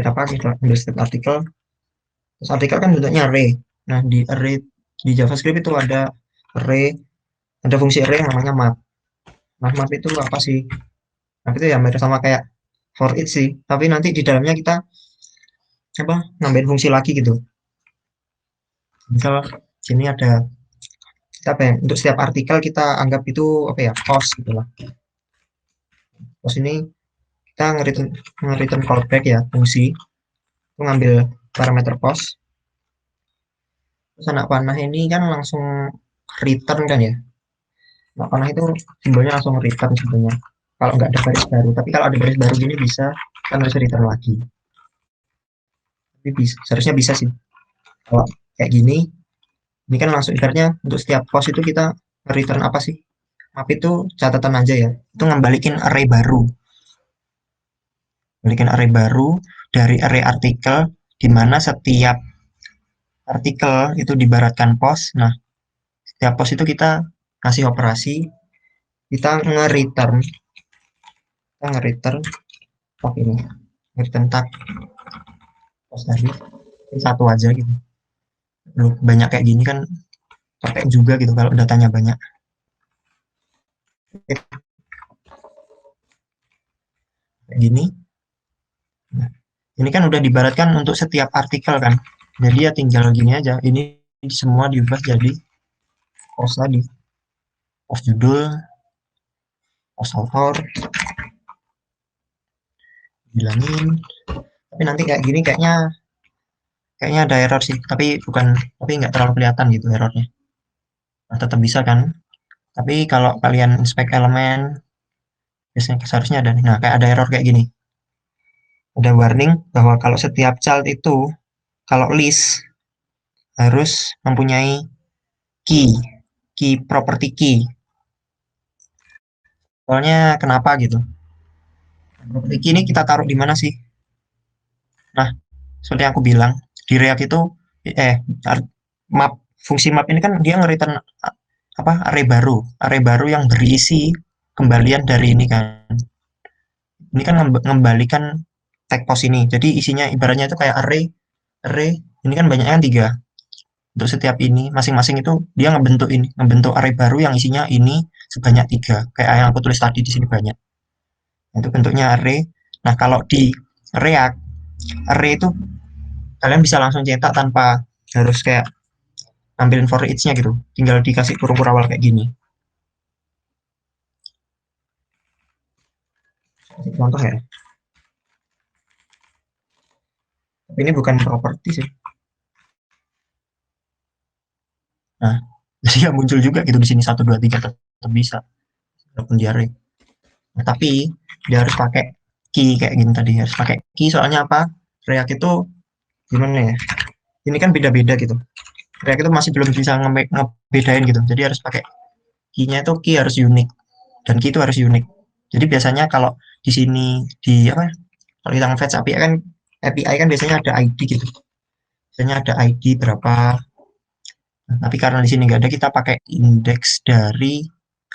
apa? Kita ambil state artikel. Terus artikel kan bentuknya array. Nah, di array di JavaScript itu ada array, ada fungsi array yang namanya map. Nah, map itu apa sih? Map itu ya mirip sama kayak for each sih, tapi nanti di dalamnya kita apa nambahin fungsi lagi gitu. Misal sini ada kita apa ya, untuk setiap artikel kita anggap itu apa ya, post gitu lah. Post ini kita nge-return callback ya, fungsi itu ngambil parameter post. Terus anak panah ini kan langsung return kan ya. Anak panah itu simbolnya langsung return sebenarnya. Kalau nggak ada baris baru, tapi kalau ada baris baru gini bisa kan harus return lagi. Tapi bisa, seharusnya bisa sih. Kalau kayak gini, ini kan langsung ibaratnya untuk setiap post itu kita return apa sih? Map itu catatan aja ya. Itu ngembalikin array baru. Balikin array baru dari array artikel di mana setiap artikel itu dibaratkan post. Nah, setiap post itu kita kasih operasi, kita nge-return, tag ini, return tag post tadi satu aja gitu. Lu banyak kayak gini kan pakai juga gitu kalau datanya banyak. Kayak gini. Nah, ini kan udah dibaratkan untuk setiap artikel kan. Jadi ya tinggal gini aja. Ini semua diubah jadi post tadi. Post judul, post author, bilangin. Tapi nanti kayak gini kayaknya ada error sih. Tapi nggak terlalu kelihatan gitu errornya. Nah, tetap bisa kan. Tapi kalau kalian inspect elemen, biasanya seharusnya ada. Nah, kayak ada error kayak gini. Ada warning bahwa kalau setiap child itu, kalau list harus mempunyai key property key. Soalnya kenapa gitu? Property key ini kita taruh di mana sih? Nah, seperti yang aku bilang, di React itu map fungsi map ini kan dia nge-return apa array baru yang berisi kembalian dari ini kan. Ini kan mengembalikan tag post ini. Jadi isinya ibaratnya itu kayak array ini kan banyaknya kan 3. Untuk setiap ini masing-masing itu dia ngebentuk array baru yang isinya ini sebanyak 3. Kayak yang aku tulis tadi di sini banyak. Nah, itu bentuknya array. Nah, kalau di React, array itu kalian bisa langsung cetak tanpa harus kayak ambilin for each-nya gitu. Tinggal dikasih kurung awal kayak gini. Contoh ya. Tapi ini bukan properti sih. Nah, jadi ya muncul juga gitu di sini 1 2 3 tetap bisa. Walaupun di array. Nah, tapi dia harus pakai key kayak gini tadi, harus pakai key soalnya apa? React itu gimana ya? Ini kan beda-beda gitu. React itu masih belum bisa ngebedain gitu. Jadi harus pakai key-nya itu key harus unik dan key itu harus unik. Jadi biasanya kalau di sini di apa? Kalau kita nge-fetch API kan biasanya ada ID gitu. Biasanya ada ID berapa. Nah, tapi karena di sini nggak ada, kita pakai indeks dari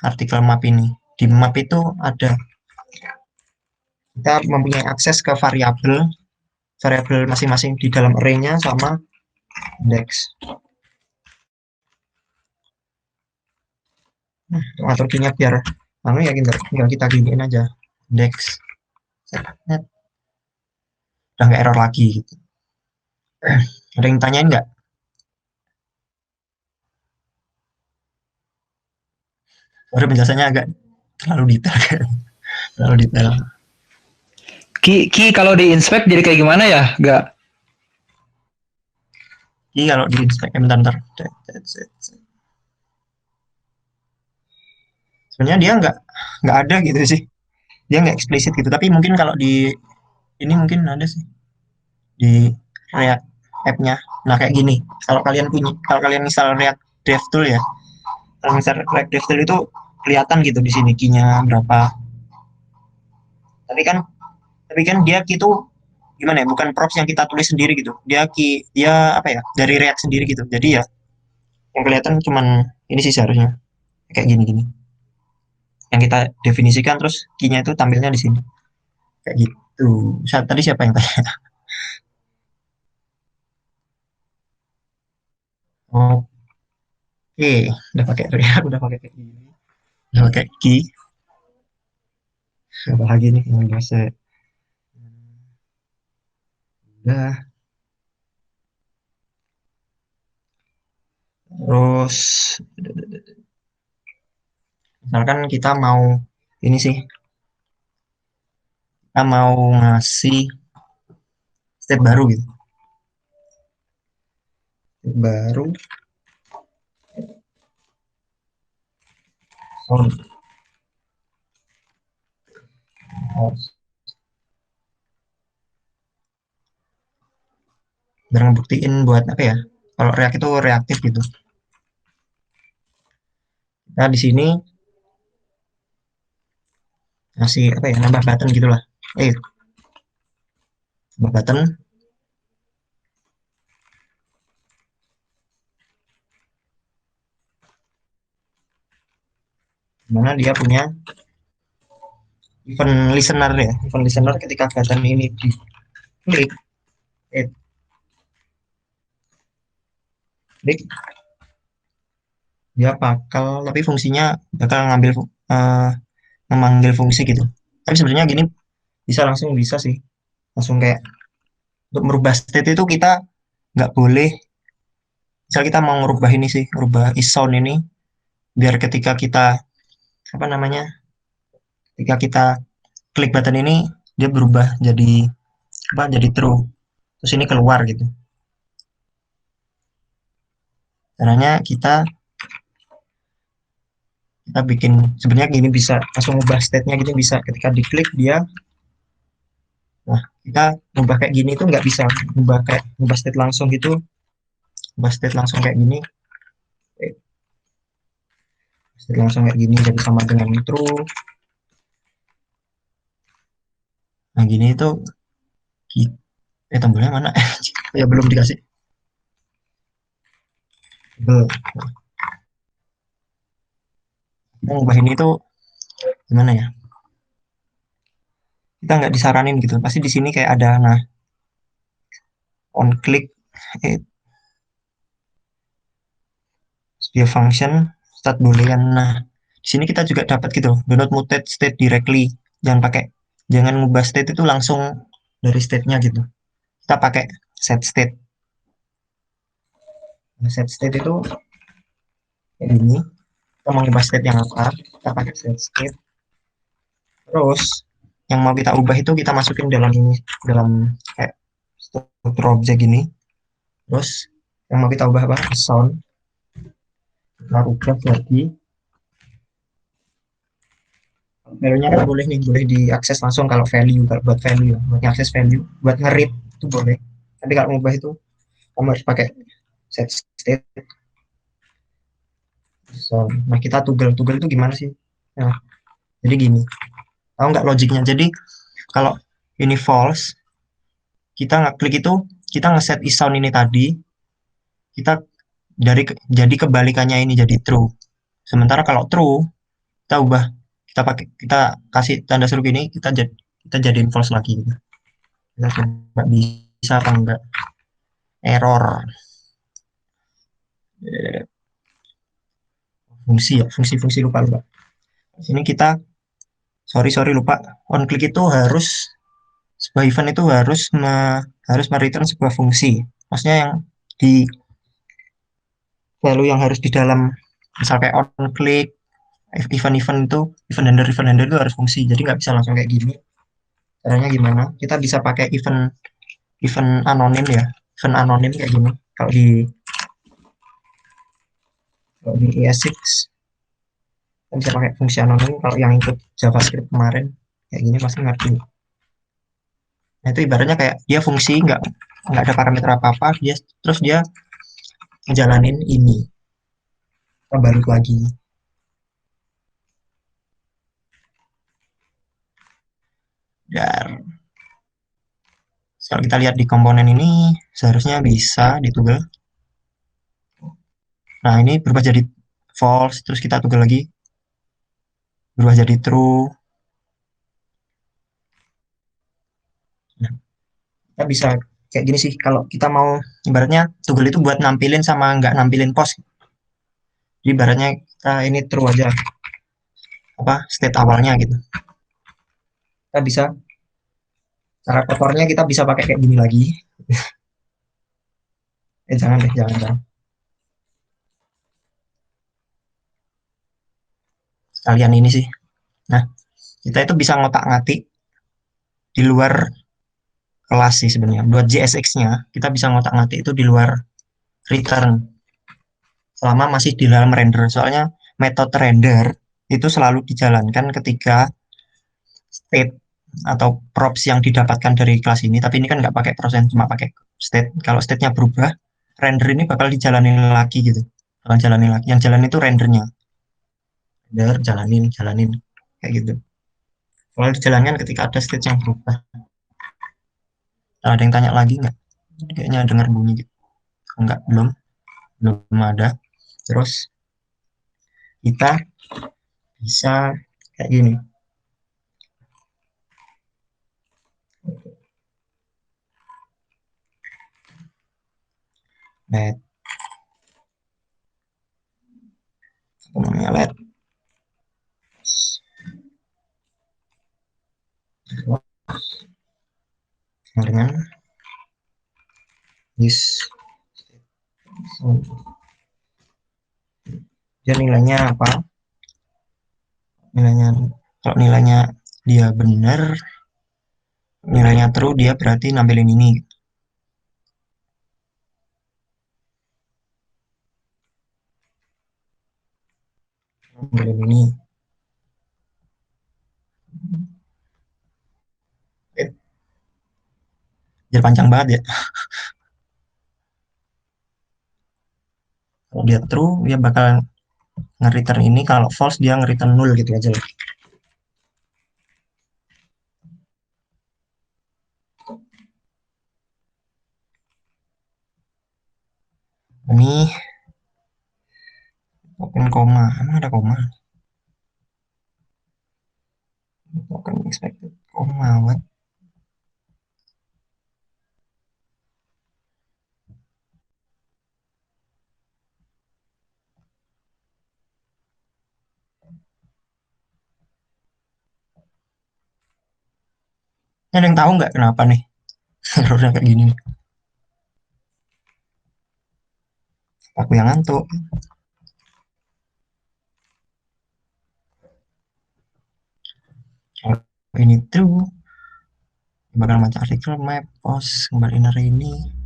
artikel map ini. Di map itu ada kita mempunyai akses ke variabel masing-masing di dalam array-nya sama indeks. Nah, untuk atur key-nya biar ya tinggal kita giniin aja indeks. Udah nggak error lagi gitu. Ada yang tanyain nggak? Udah penjelasannya agak terlalu detail. Terlalu detail. Ki kalau di inspect jadi kayak gimana ya? Gak. Jadi kalau di inspect, bentar. Sebenarnya dia nggak ada gitu sih. Dia nggak eksplisit gitu. Tapi mungkin kalau di ini mungkin ada sih di React app-nya. Nah kayak gini. Kalau kalian misal React DevTool ya, kalau misal React DevTool itu kelihatan gitu di sini key-nya berapa. Tapi kan dia key itu gimana ya? Bukan props yang kita tulis sendiri gitu. Dia apa ya? Dari React sendiri gitu. Jadi ya yang kelihatan cuman ini sih seharusnya kayak gini-gini. Yang kita definisikan terus key-nya itu tampilnya di sini. Kayak gitu. Tadi siapa yang tanya? Oke, udah pakai React, udah pakai kayak gini. Udah pakai key. Apa lagi nih yang bahasa? Udah. Terus misalkan kita mau ini sih, kita mau ngasih step baru gitu. Step baru. Biar ngebuktiin buat apa ya? Kalau React itu reaktif gitu. Nah di sini ngasih apa ya? Nambah button gitulah. Nambah button. Mana dia punya event listener ya. Event listener ketika button ini diklik, klik dia tapi fungsinya bakal memanggil fungsi gitu. Tapi sebenarnya gini bisa sih langsung kayak untuk merubah state itu kita nggak boleh. Misal kita mau merubah ini sih, merubah isOund ini biar ketika kita apa namanya, ketika kita klik button ini dia berubah jadi apa? Jadi true. Terus ini keluar gitu. Caranya kita bikin sebenarnya gini bisa langsung ubah state-nya gitu bisa ketika diklik dia. Nah, kita ubah kayak gini tuh nggak bisa ubah state langsung gitu, ubah state langsung kayak gini, state langsung kayak gini jadi sama dengan true. Nah, gini itu tombolnya mana? Ya belum dikasih. Kita ubah ini tuh gimana ya? Kita nggak disaranin gitu. Pasti di sini kayak ada nah on click via function start boolean. Nah, di sini kita juga dapat gitu. Do not mutate state directly. Jangan ngubah state itu langsung dari state-nya gitu. Kita pakai set state. Nah, set state itu kayak gini. Kita mau ngubah state yang apa? Kita pakai set state. Terus yang mau kita ubah itu kita masukin dalam kayak struktur objek ini. Terus yang mau kita ubah apa? Sound. Kita ubah jadi value-nya kan boleh nih, boleh diakses langsung kalau value, buat value, buat akses value, buat nge-read itu boleh. Tapi kalau ngubah itu kamu harus pakai set state. So, nah kita toggle itu gimana sih? Nah, jadi gini, tahu nggak logiknya? Jadi kalau ini false, kita ngeklik itu, kita ngeset isound ini tadi, kita jadi kebalikannya ini jadi true. Sementara kalau true, kita kasih tanda seru gini, kita jadiin false lagi gitu. Kita coba bisa apa enggak. Error fungsi lupa sini kita sorry lupa. On click itu sebuah event itu harus mereturn sebuah fungsi, maksudnya yang di value yang harus di dalam, misal kayak on click event handler itu harus fungsi, jadi nggak bisa langsung kayak gini Caranya gimana? Kita bisa pakai event event anonim ya, event anonim kayak gini. Kalau di ES6 kita bisa pakai fungsi anonim. Kalau yang ikut JavaScript kemarin kayak gini pasti ngerti. Nah, itu ibaratnya kayak dia fungsi nggak ada parameter apa-apa, terus dia ngejalanin ini. Kita balik lagi. Dan kalau kita lihat di komponen ini seharusnya bisa ditugel. Nah, ini berubah jadi false, terus kita tugel lagi, berubah jadi true. Nah, kita bisa kayak gini sih, kalau kita mau ibaratnya tugel itu buat nampilin sama nggak nampilin post. Jadi ibaratnya kita ini true aja, apa state awalnya gitu. Kita bisa, cara kotornya kita bisa pakai kayak gini lagi. Jangan deh, jangan. Sekalian ini sih. Nah, kita itu bisa ngotak-ngatik di luar kelas sih sebenarnya. Buat JSX-nya, kita bisa ngotak-ngatik itu di luar return. Selama masih di dalam render. Soalnya metode render itu selalu dijalankan ketika state atau props yang didapatkan dari kelas ini. Tapi ini kan nggak pakai proses, cuma pakai state. Kalau state-nya berubah, render ini bakal dijalanin lagi gitu. Bakal jalanin lagi. Yang jalan itu rendernya. Render, jalanin. Kayak gitu. Kalau dijalankan ketika ada state yang berubah. Nah, ada yang tanya lagi nggak? Kayaknya dengar bunyi gitu. Enggak, belum ada. Terus kita bisa kayak gini. Let namanya let dengan this dia nilainya apa, kalau nilainya dia benar, nilainya true, dia berarti nampilin ini. Nampilin ini. Jadi panjang banget ya. Kalau dia true, dia bakal nge-return ini. Kalau false, dia nge-return 0 gitu aja lah. Ini token koma, emang ada koma? Token expected koma, what? Ada yang tahu nggak kenapa nih errornya kayak gini? Aku yang ngantuk. Kalau ini true, bakal baca artikel map post kembaliin hari ini.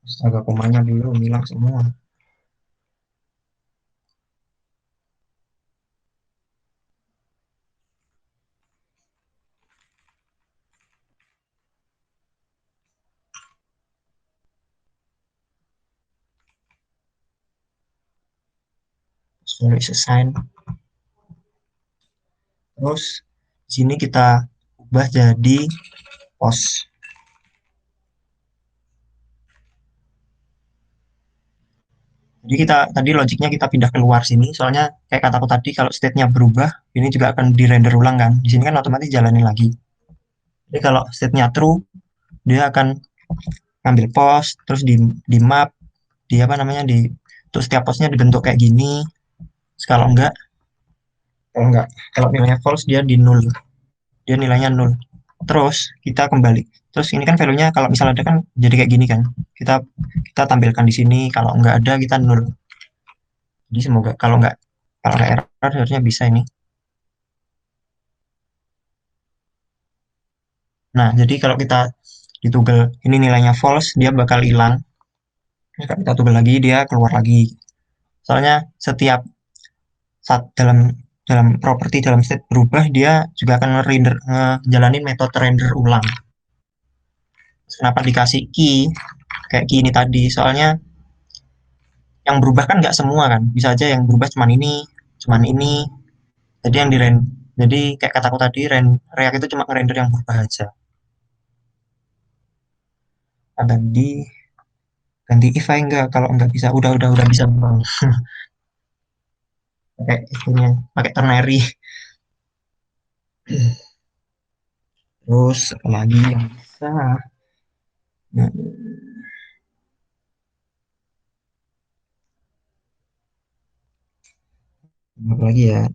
Astaga, komanya belum hilang semua. Sorry, selesai. Terus di sini kita ubah jadi post. Jadi tadi logiknya kita pindah keluar sini, soalnya kayak kataku tadi kalau state-nya berubah, ini juga akan di-render ulang kan. Di sini kan otomatis jalanin lagi. Jadi kalau state-nya true, dia akan ngambil pos, terus di map, di apa namanya, di untuk setiap posnya dibentuk kayak gini. Terus kalau enggak kalau nilainya false dia di nol, dia nilainya nol. Terus kita kembali, terus ini kan value-nya kalau misalnya ada kan jadi kayak gini kan, kita kita tampilkan di sini, kalau nggak ada kita nol. Jadi semoga kalau nggak error harusnya bisa ini. Nah, jadi kalau kita di toggle ini nilainya false, dia bakal hilang. Kalau kita toggle lagi, dia keluar lagi. Soalnya setiap saat dalam properti dalam state berubah, dia juga akan ngejalanin metode render ulang. Kenapa dikasih key kayak key ini tadi? Soalnya yang berubah kan nggak semua kan, bisa aja yang berubah cuman ini. Jadi yang jadi kayak kataku tadi, React itu cuma ngerender yang berubah aja. Ada di ganti if enggak, kalau enggak bisa, udah bisa bang. Pakai itunya, pakai ternary. Terus lagi yang bisa, nah, apa lagi ya,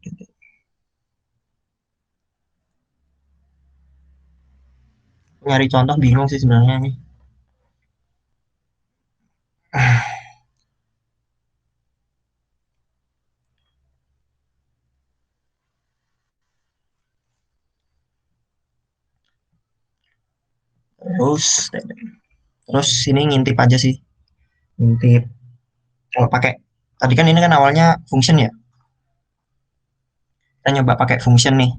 nyari contoh bingung sih sebenarnya nih. Terus terus ini ngintip aja sih, ngintip. Kalau pakai tadi kan ini kan awalnya function ya, kita nyoba pakai function nih,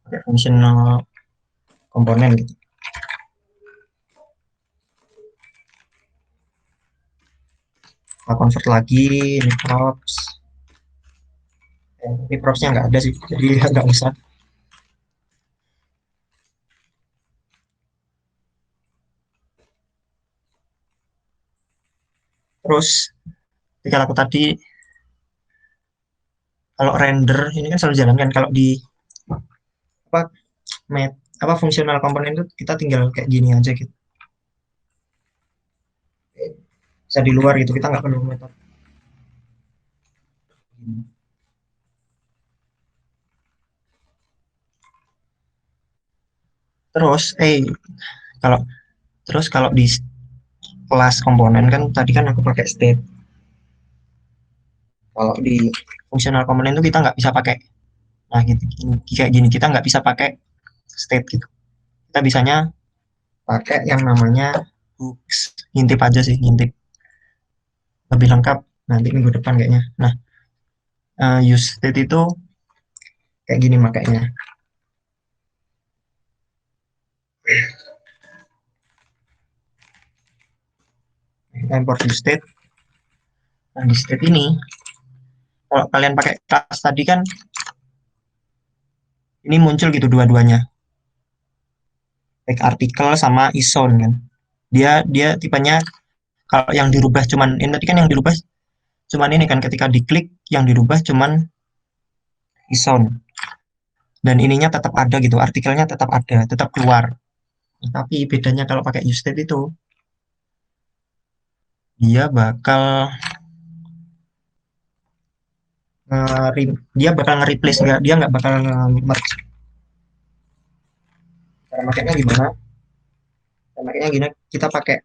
pakai functional komponen gitu. Kita convert lagi ini props. Ini propsnya nggak ada sih, jadi nggak usah. Terus ketika aku tadi, kalau render ini kan selalu jalan kan, kalau di apa apa fungsional komponen itu kita tinggal kayak gini aja gitu, bisa di luar gitu, kita nggak perlu metode. Terus kalau kalau di kelas komponen kan tadi kan aku pakai state. Kalau di fungsional komponen itu kita nggak bisa pakai, nah gitu, kayak gini kita nggak bisa pakai state gitu. Kita bisanya pakai yang namanya hooks. Ngintip aja sih, ngintip lebih lengkap nanti minggu depan kayaknya. Nah, use state itu kayak gini makanya. Import use state. Nah, di state ini kalau kalian pakai kelas tadi kan ini muncul gitu dua-duanya, baik artikel sama ison kan. Dia tipenya, kalau yang dirubah cuman ini tadi kan, yang dirubah cuman ini kan, ketika diklik yang dirubah cuman ison, dan ininya tetap ada gitu, artikelnya tetap ada, tetap keluar. Tapi bedanya kalau pakai use state itu, dia bakal dia bakal nge-replace, dia nggak bakal merge. Cara makanya gimana? Cara makanya gini, kita pakai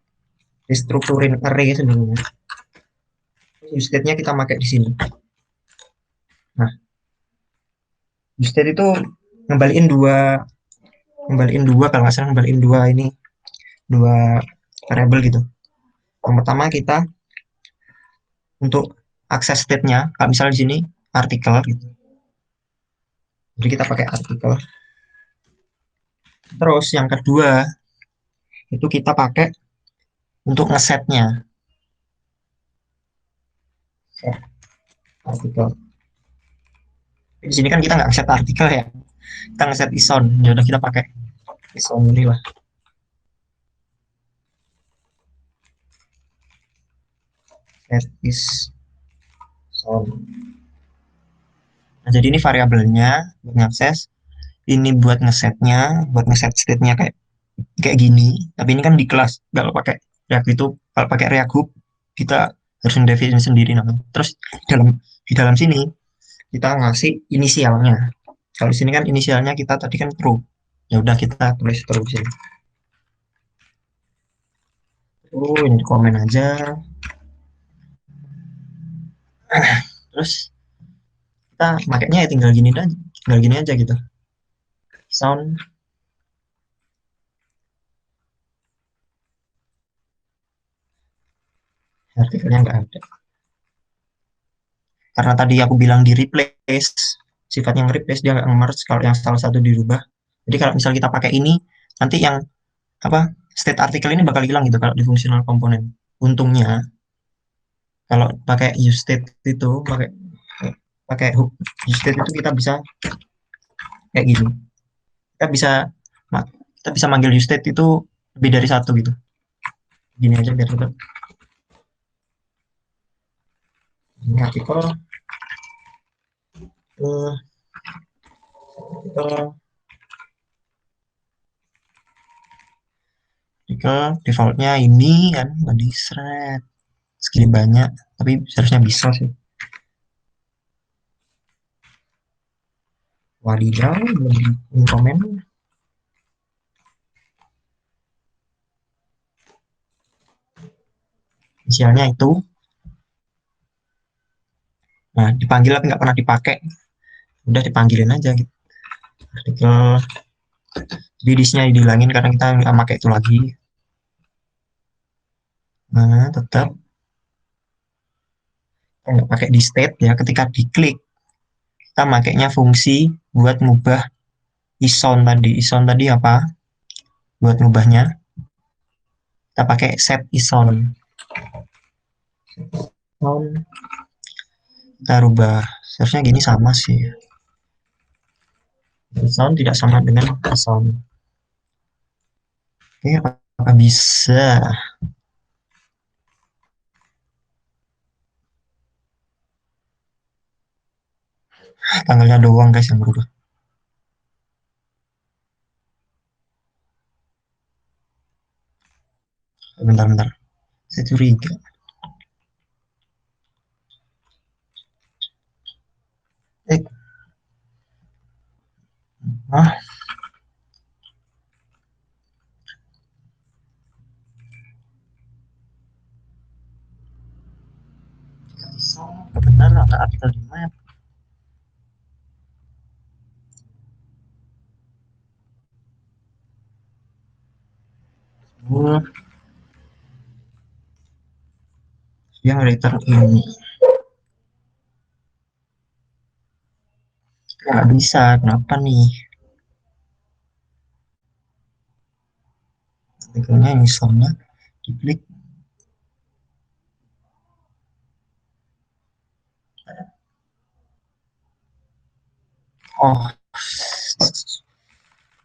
restrukturin array sebenarnya. Use state-nya kita pakai di sini. Nah, use state itu ngembaliin dua kalau nggak salah, ngembaliin dua variable gitu. Yang pertama kita untuk akses state-nya, kalau misalnya di sini artikel gitu. Jadi kita pakai artikel. Terus yang kedua itu kita pakai untuk ngesetnya. Set artikel. Di sini kan kita nggak ngeset artikel ya. Kita ngeset ison. Ya udah kita pakai ison ini lah. Set ison. Nah, jadi ini variabelnya buat ngakses, ini buat ngesetnya, buat ngeset state-nya kayak kayak gini. Tapi ini kan di kelas. Kalau pakai React itu, kalau pakai React Hub, kita harus mendefinisikan sendiri namanya. Terus di dalam sini kita ngasih inisialnya. Kalau di sini kan inisialnya kita tadi kan true. Ya udah kita tulis true sini. Oh, ini di komen aja. Terus kita makanya ya tinggal gini aja gitu. Sound artikelnya nggak ada. Karena tadi aku bilang di replace, sifatnya nge-replace dia nggak nge-merge kalau yang salah satu dirubah. Jadi kalau misal kita pakai ini, nanti yang apa state artikel ini bakal hilang gitu kalau di fungsional komponen. Untungnya kalau pakai use state itu pakai pakai hook use state itu kita bisa kayak gini. Kita bisa kita bisa manggil use state itu lebih dari satu gitu. Gini aja biar tetap ini artikel artikel defaultnya ini kan tadi thread segini banyak tapi seharusnya bisa sih. Wadidaw, belum komen. Inisialnya itu. Nah, dipanggil tapi nggak pernah dipakai. Udah dipanggilin aja gitu. Artikel. Jadi disnya dihilangin karena kita nggak pakai itu lagi. Nah, tetap. Kita nggak pakai di state ya. Ketika diklik, kita makainya fungsi buat ngubah ison tadi. Ison tadi apa? Buat ngubahnya, kita pakai set ison. Kita rubah. Seharusnya gini sama sih. Ison tidak sama dengan ison. Oke, apakah bisa? Tanggalnya doang guys yang berubah. Bentar. Saya curiga. Eh, ah, benar ada artikel di map. Yang return ini nggak bisa, kenapa nih? Artikelnya misalnya diklik. Oh,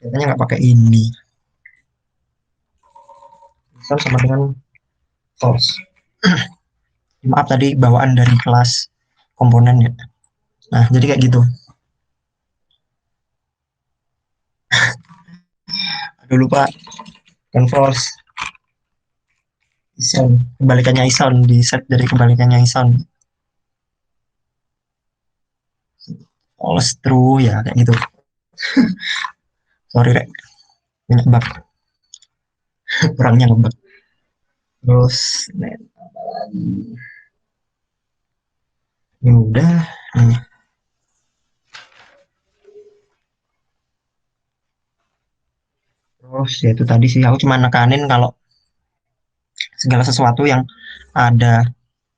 katanya nggak pakai ini. Misal sama dengan false. Maaf tadi bawaan dari kelas komponen ya. Nah, jadi kayak gitu. Aduh lupa. Kan false. Ison. Kebalikannya ison. Di set dari kebalikannya ison. False true ya kayak gitu. Sorry rek. Banyak bug. Kurangnya ngebug. Terus apa lagi? Ya udah. Terus ya itu tadi sih aku cuma nekanin kalau segala sesuatu yang ada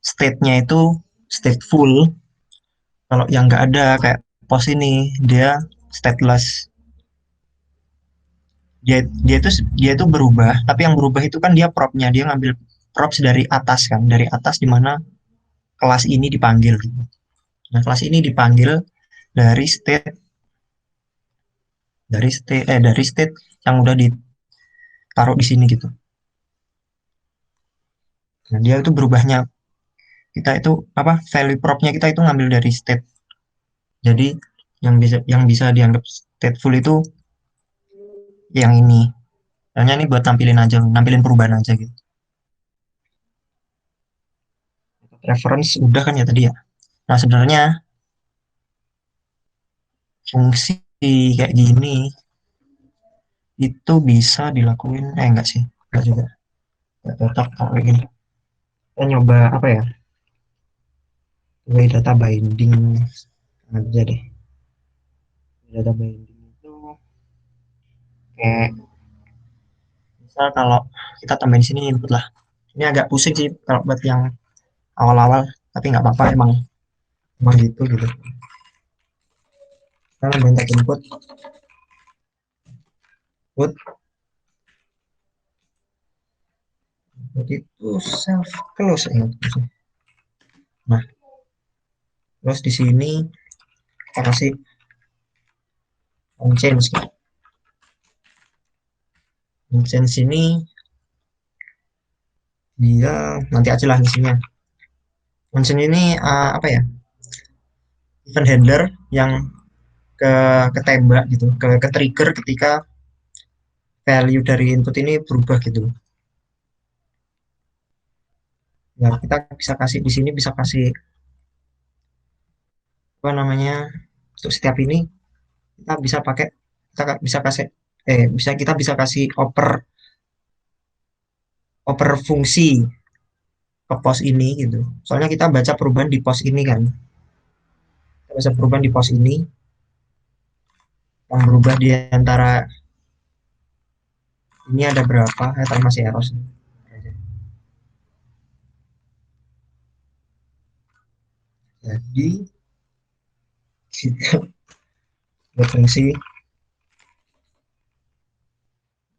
state-nya itu stateful. Kalau yang nggak ada kayak pos ini dia stateless. Dia itu berubah, tapi yang berubah itu kan dia propnya dia ngambil props dari atas kan, dari atas di mana kelas ini dipanggil. Nah kelas ini dipanggil dari state yang udah ditaruh di sini gitu. Nah dia itu berubahnya kita itu apa value propnya kita itu ngambil dari state. Jadi yang bisa dianggap stateful itu yang ini. Hanya ini buat nampilin aja, nampilin perubahan aja gitu. Reference udah kan ya tadi ya. Nah sebenarnya fungsi kayak gini itu bisa dilakuin, enggak sih, enggak juga, enggak cocok kalau kayak gini. Kita nyoba apa ya, way data binding aja deh. Data binding itu kayak misal kalau kita tambahin sini input lah. Ini agak pusing sih kalau buat yang awal-awal, tapi nggak apa-apa, emang emang gitu. Kita nambahin tag input itu self close ya. Nah terus di sini kita kasih on change gitu. On change ini dia nanti aja lah isinya. On change ini apa ya, event handler yang ke ketembak gitu, ke trigger ketika value dari input ini berubah gitu. Nah, kita bisa kasih di sini, bisa kasih apa namanya, untuk setiap ini kita bisa pakai, kita bisa kasih kita bisa kasih oper fungsi ke pos ini gitu. Soalnya kita baca perubahan di pos ini kan. Kita baca perubahan di pos ini yang berubah di antara ini ada berapa, masih error. Jadi fungsi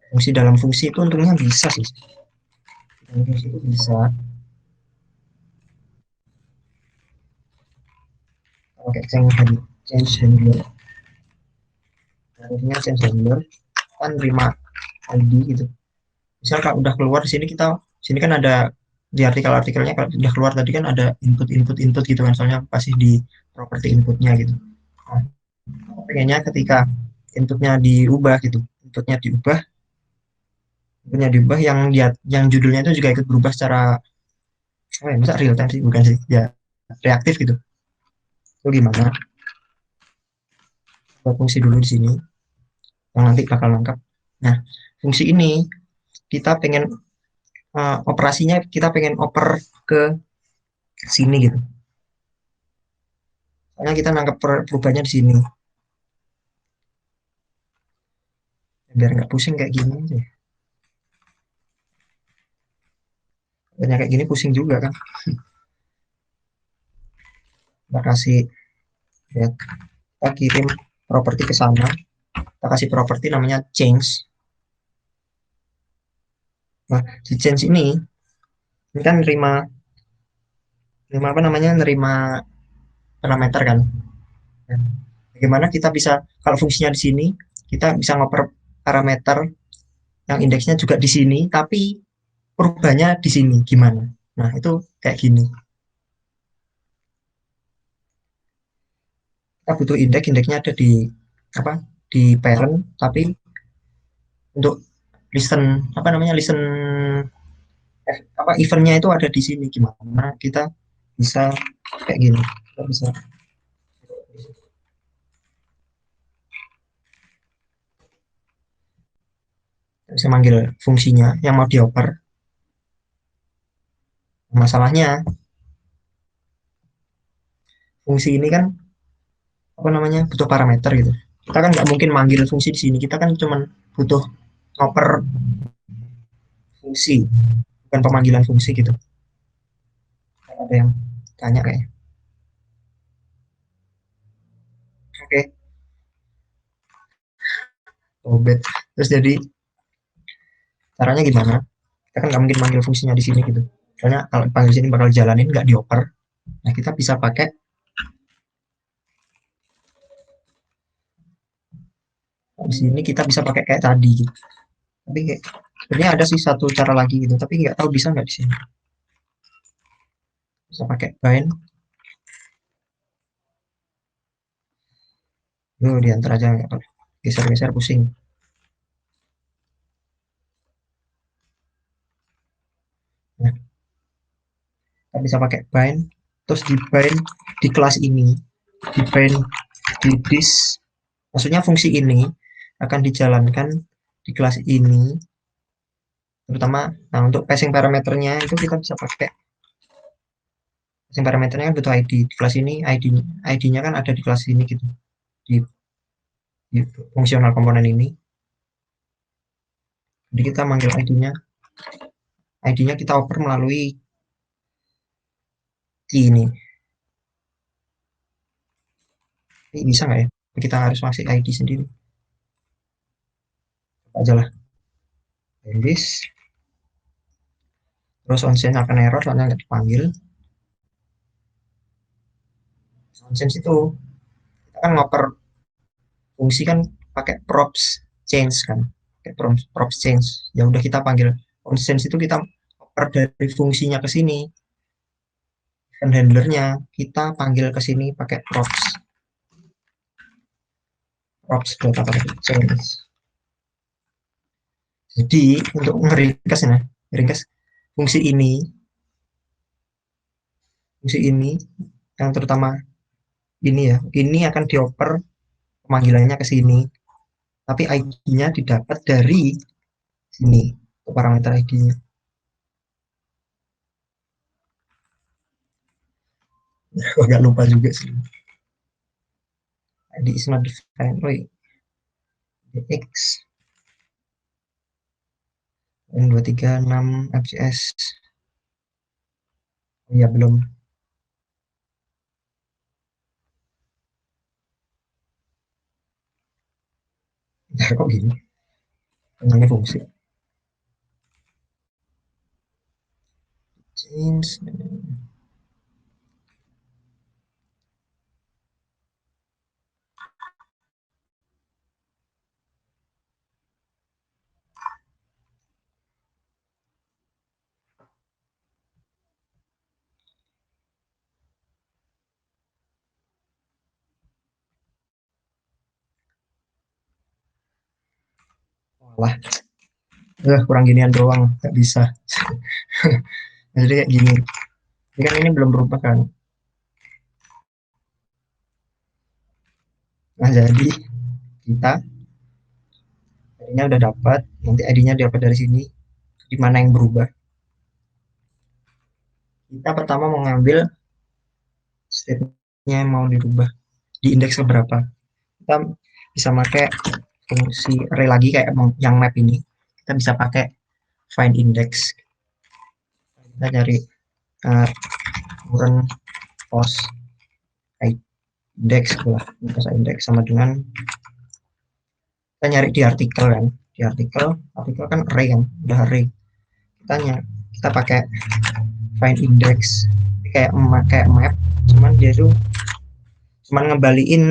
fungsi dalam fungsi itu untungnya bisa sih. Dalam fungsi itu bisa pakai change handler. Harusnya change handler kan terima ID gitu. Misal kalau udah keluar di sini, kita sini kan ada di artikelnya, kalau udah keluar tadi kan ada input gitu kan, soalnya pasti di properti inputnya gitu. Nah, pengennya ketika inputnya diubah gitu, yang judulnya itu juga ikut berubah secara masa real time sih, bukan sih ya, reaktif gitu. Itu gimana? Kita fungsi dulu di sini yang nanti bakal lengkap. Nah fungsi ini kita pengen operasinya, kita pengen oper ke sini gitu, soalnya kita nangkep perubahannya di sini, biar nggak pusing kayak gini aja. Banyak kayak gini pusing juga kan. Kita kasih ya, kita kirim properti ke sana, kita kasih properti namanya change. Nah di change ini kan nerima nerima apa namanya, nerima parameter kan. Dan bagaimana kita bisa, kalau fungsinya di sini kita bisa ngoper parameter yang indeksnya juga di sini tapi perubahannya di sini gimana. Nah itu kayak gini, kita butuh indeksnya ada di apa, di parent, tapi untuk listen apa namanya, listen apa eventnya itu ada di sini, gimana kita bisa kayak gini. Kita bisa manggil fungsinya yang mau dioper. Masalahnya fungsi ini kan apa namanya, butuh parameter gitu. Kita kan nggak mungkin manggil fungsi di sini, kita kan cuman butuh ngoper fungsi, bukan pemanggilan fungsi gitu. Ada yang tanya kayak, oke, obet. Terus jadi caranya gimana? Kita kan nggak mungkin manggil fungsinya di sini gitu. Soalnya kalau panggil sini bakal jalanin nggak dioper. Nah kita bisa pakai di sini, kita bisa pakai kayak tadi gitu. Tapi kayak, sebenarnya ada sih satu cara lagi gitu, tapi nggak tahu bisa nggak di sini. Bisa pakai bind. Diantar aja nggak apa, geser-geser pusing. bisa pakai bind, terus di bind di kelas ini, di bind di this, maksudnya fungsi ini akan dijalankan di kelas ini, terutama. Nah, untuk passing parameternya itu kita bisa pakai passing parameternya kan butuh ID di kelas ini, ID-nya kan ada di kelas ini gitu, di fungsional komponen ini. Jadi kita manggil ID-nya kita oper melalui key ini. Ini bisa nggak ya? Kita harus masih ID sendiri. Aja lah. This. Terus onSense akan error soalnya nggak dipanggil. OnSense itu kita kan ngoper fungsi kan pakai props change kan, pakai props change. Ya udah kita panggil OnSense itu kita oper dari fungsinya ke sini. Dan handlernya kita panggil ke sini pakai props data change. Jadi untuk meringkas fungsi ini yang terutama ini ya, ini akan dioper pemanggilannya ke sini, tapi ID-nya didapat dari sini, parameter ID-nya. Agak lupa juga sih. ID is not defined. X 236 FCS. Oh ya, belum. Nah, kok gini? Namanya fungsi. Change. Wah, kurang ginian doang, nggak bisa. Jadi kayak gini. Ini kan ini belum berubah kan. Nah, jadi kita ID-nya udah dapat, nanti ID-nya dapat dari sini. Di mana yang berubah? Kita pertama mau ngambil state-nya yang mau dirubah di indeks keberapa. Kita bisa pakai fungsi array lagi kayak yang map ini. Kita bisa pakai find index. Kita cari current post index lah, index sama dengan kita nyari di artikel kan, di artikel kan array kan, udah array. Kita pakai find index kayak map, cuman dia tuh cuman ngembaliin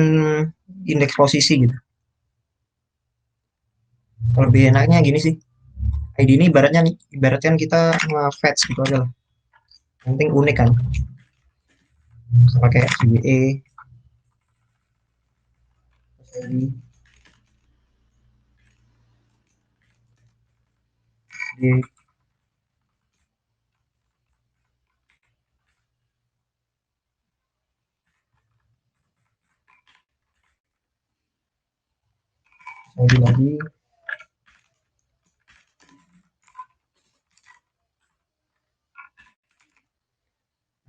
indeks posisi gitu. Lebih enaknya gini sih, ID ini ibaratkan kita nge-fetch gitu aja lah, yang penting unik kan. Bisa pakai CBA di lagi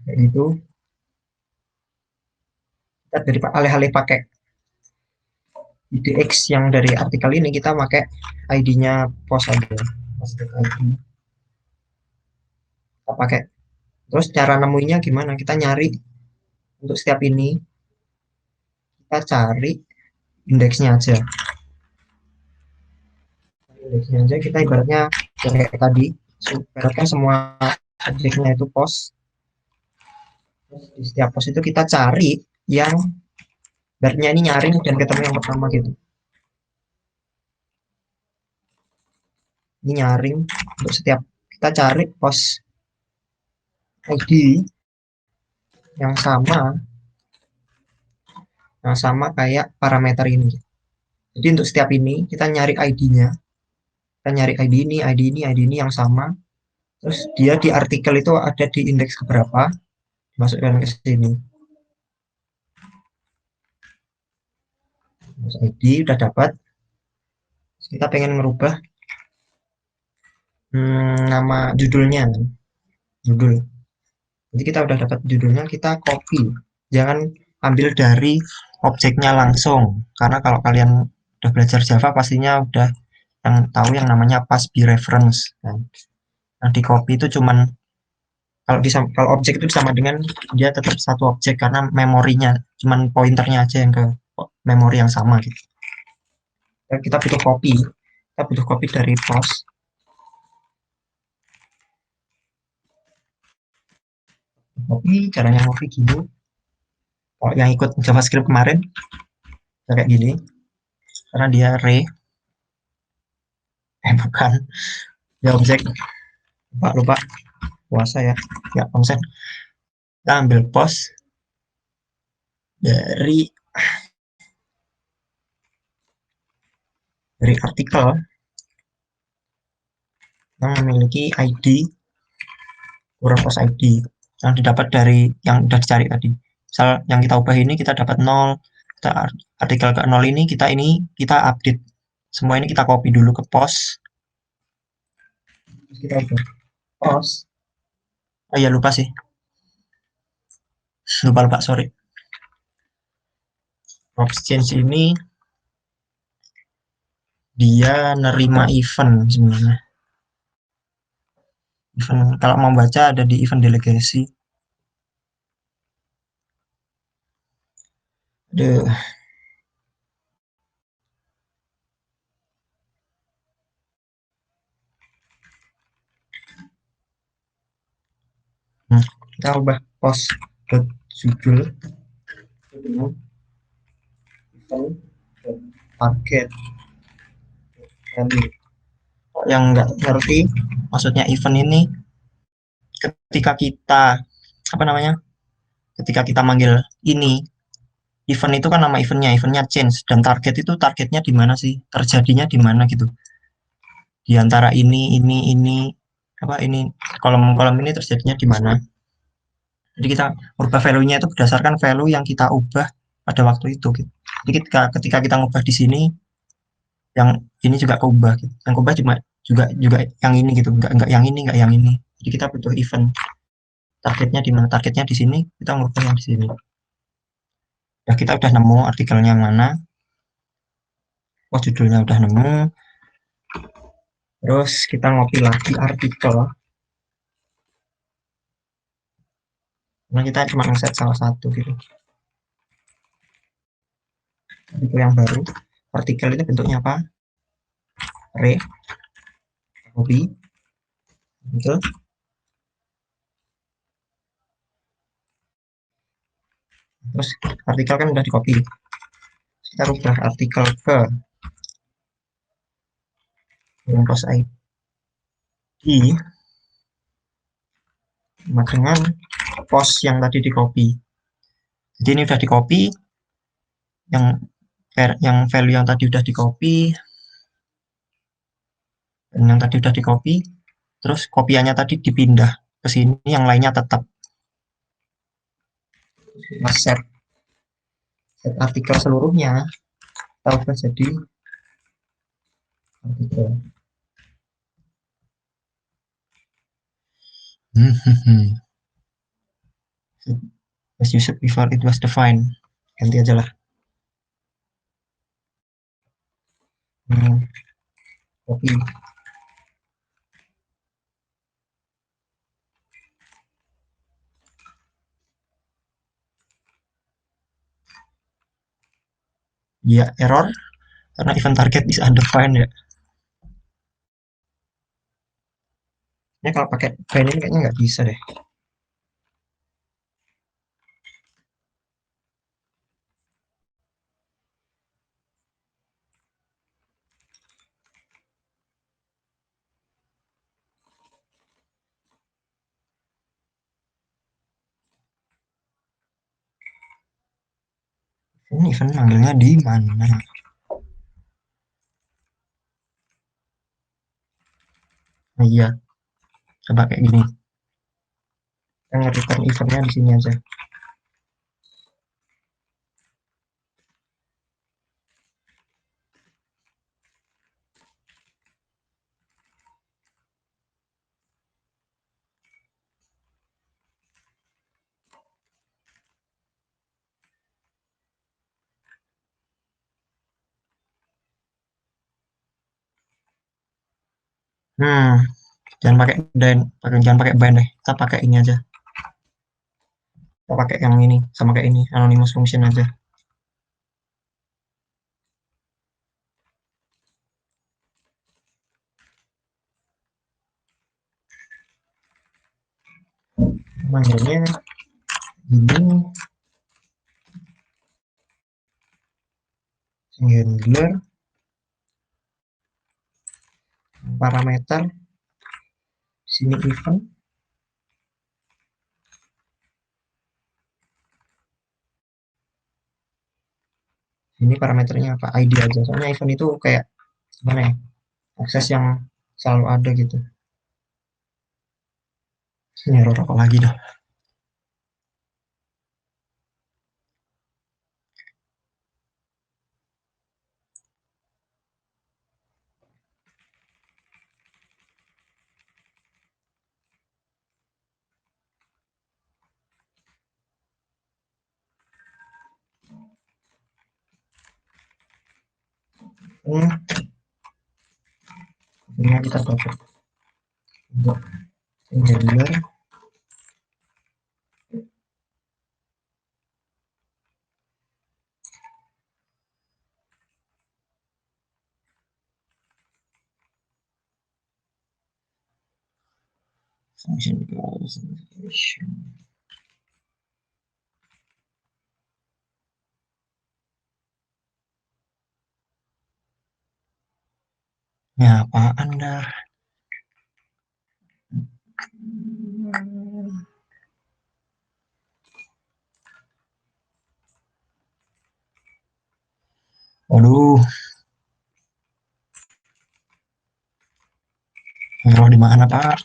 kayak gitu. Kita dari alih-alih pakai IDX yang dari artikel ini, kita pakai ID-nya post aja, post ID. Kita pakai. Terus cara nemuinya gimana? Kita nyari untuk setiap ini, kita cari indeksnya aja. Indeksnya aja kita ibaratnya kayak tadi, ibaratkan semua objeknya itu post. Terus di setiap post itu kita cari yang ibaratnya ini nyaring dan ketemu yang pertama gitu. Ini nyaring untuk setiap kita cari post ID yang sama kayak parameter ini. Jadi untuk setiap ini kita nyari ID-nya, kita nyari ID ini yang sama Terus dia di artikel itu ada di indeks keberapa, masukkan ke sini. Terus ID udah dapat. Kita pengen merubah nama judulnya, judul. Jadi kita udah dapat judulnya, kita copy. Jangan ambil dari objeknya langsung, karena kalau kalian udah belajar Java pastinya udah yang tahu yang namanya pas by reference. Nah, di copy itu cuman kalau objek itu sama dengan dia tetap satu objek karena memorinya cuman pointernya aja yang ke memori yang sama gitu. Dan kita butuh copy dari post. Caranya copy gini. Kalau yang ikut JavaScript kemarin kayak gini, karena dia bukan ya objek, lupa puasa ya konsen. Kita ambil post dari artikel yang memiliki ID kurang post ID yang didapat dari yang udah dicari tadi. Misal yang kita ubah ini kita dapat 0, kita artikel ke 0 ini kita update. Semua ini kita copy dulu ke post. Terus kita ubah post. Oh iya lupa sih. Lupa sorry. Props change ini dia nerima event sebenarnya. Event kalau mau baca ada di event delegasi. Aduh. Kita ubah post ke judul event target value. Yang nggak ngerti maksudnya event ini, ketika kita ketika kita manggil ini event itu kan nama eventnya change, dan target itu targetnya di mana sih, terjadinya di mana gitu, di antara ini kolom-kolom ini terjadinya di mana. Jadi kita ubah value-nya itu berdasarkan value yang kita ubah pada waktu itu gitu. Jadi ketika kita ngubah di sini, yang ini juga keubah gitu. Yang keubah juga yang ini gitu, enggak yang ini, enggak yang ini. Jadi kita butuh event targetnya di mana, targetnya di sini, kita ngubah yang di sini. Ya kita udah nemu artikelnya mana, judulnya udah nemu. Terus kita ngopi lagi artikel, karena kita cuma ngeset salah satu gitu. Artikel yang baru, artikel itu bentuknya apa? Copy, betul. Terus artikel kan udah di copy, kita rubah artikel ke post ID dengan post yang tadi di copy. Jadi ini udah di copy, yang value yang tadi udah di copy, dan yang tadi udah di copy, terus kopiannya tadi dipindah ke sini, yang lainnya tetap. Set artikel seluruhnya kita ubah jadi artikel. As used before it was defined. Ganti aja lah. Copy. Ya error karena event target is undefined ya. Ini kalau pakai find ini kayaknya nggak bisa deh. Ini event manggilnya di mana? Nah, iya. Coba kayak gini. Kita return eventnya di sini aja. Hmm, jangan pakai jangan pakai bind deh. Kita pakai ini aja. Kita pakai yang ini sama kayak ini, anonymous function aja. Manggilnya ini handler parameter sini event. Ini parameternya apa? ID aja. Soalnya event itu kayak gimana ya? Akses yang selalu ada gitu. Ini error apa lagi dah? Ini kita pakai untuk handler function classification. Ya apaan dah? Waduh, error di mana Pak?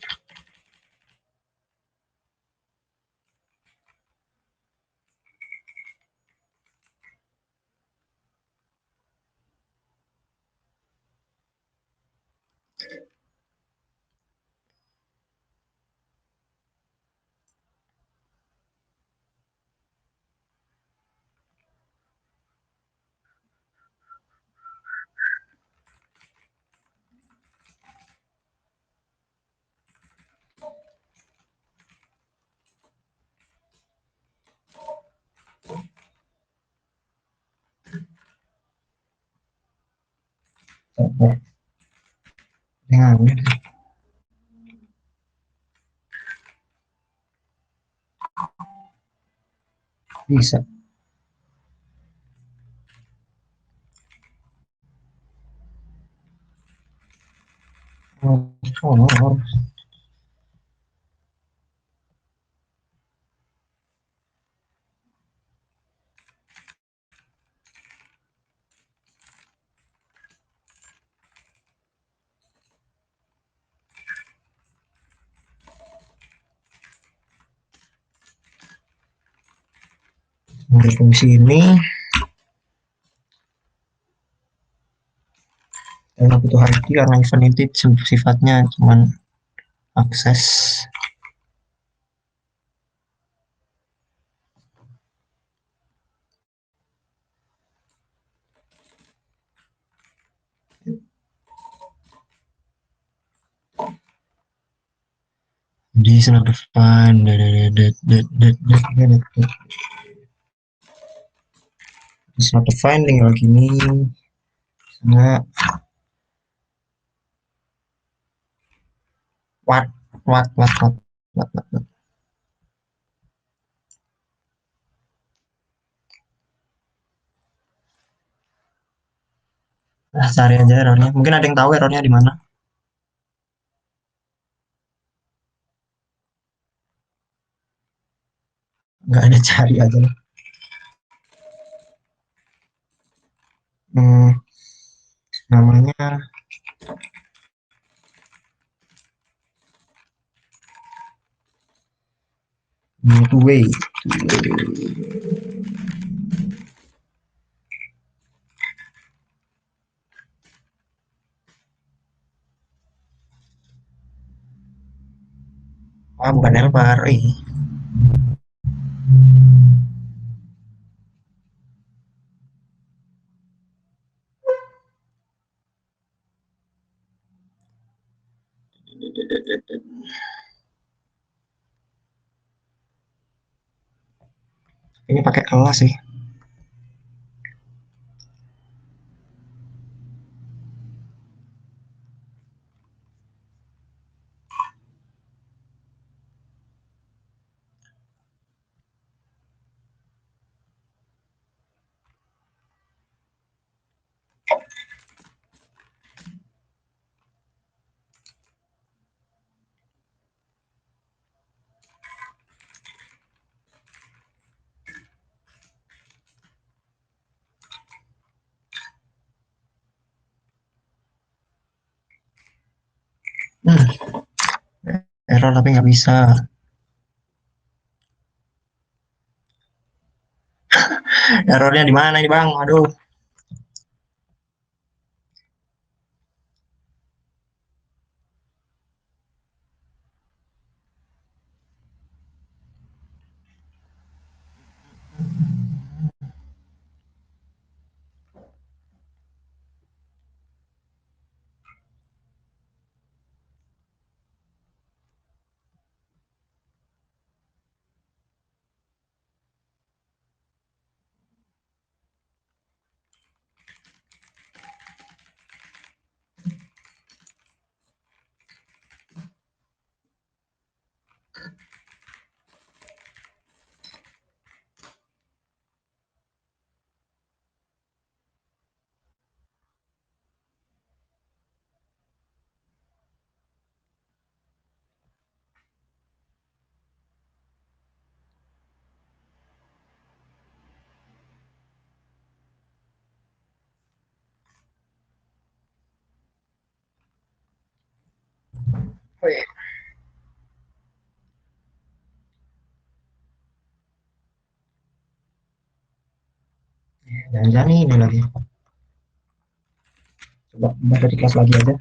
Coba. Yang aneh. Bisa. Oh, dari fungsi ini kita butuh ID karena event itu sifatnya cuman akses. This is not defined. It's not defined tinggal gini. Sama what. Nah, cari aja errornya. Mungkin ada yang tahu errornya di mana. Nggak ada, cari aja lah. Hmm, namanya Two way. Ah, bukan helper. Ini pakai kelas sih. Error tapi nggak bisa. Errornya di mana ini bang? Aduh. Wih, jangan-jangan ini lagi. Coba baca di kelas lagi aja.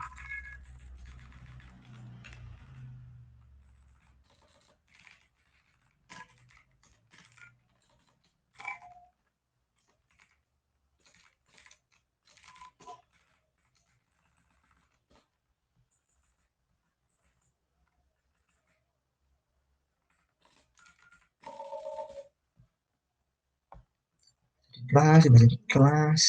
Di kelas, baca di kelas.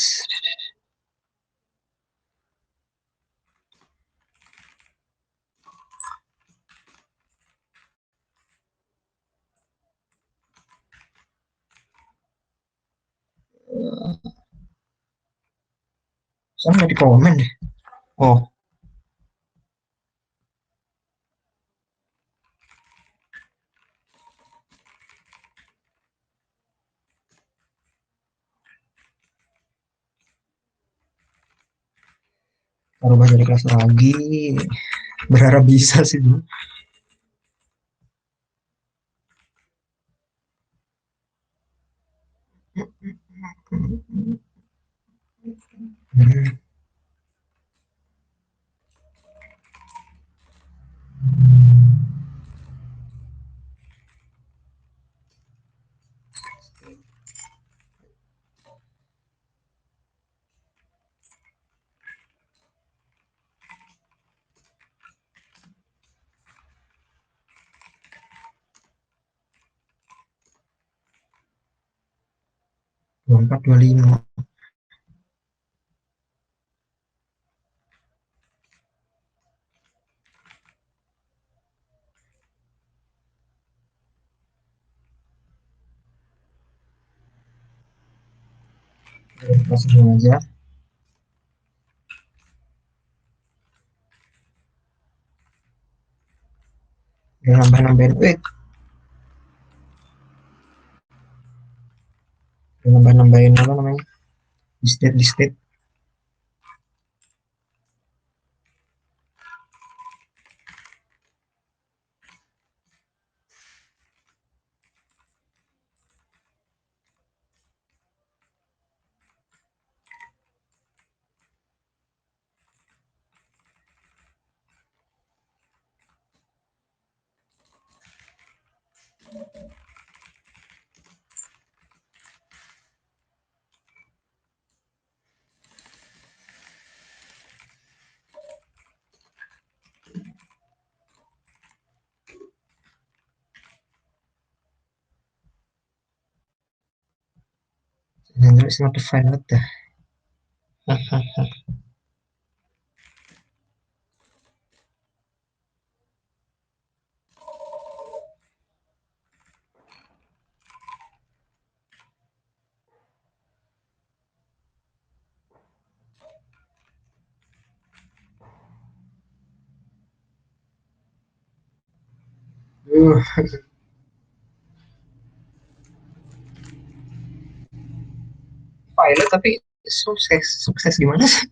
Saya nggak di komen deh. Oh, baru baca di kelas lagi. Berharap bisa sih. Hmm. 24, 25. Kelas ini aja. Jangan nambah-nambahin. Nambah-nambahin apa namanya? Di state. Android is not defined. What the? Pilot tapi sukses gimana sih?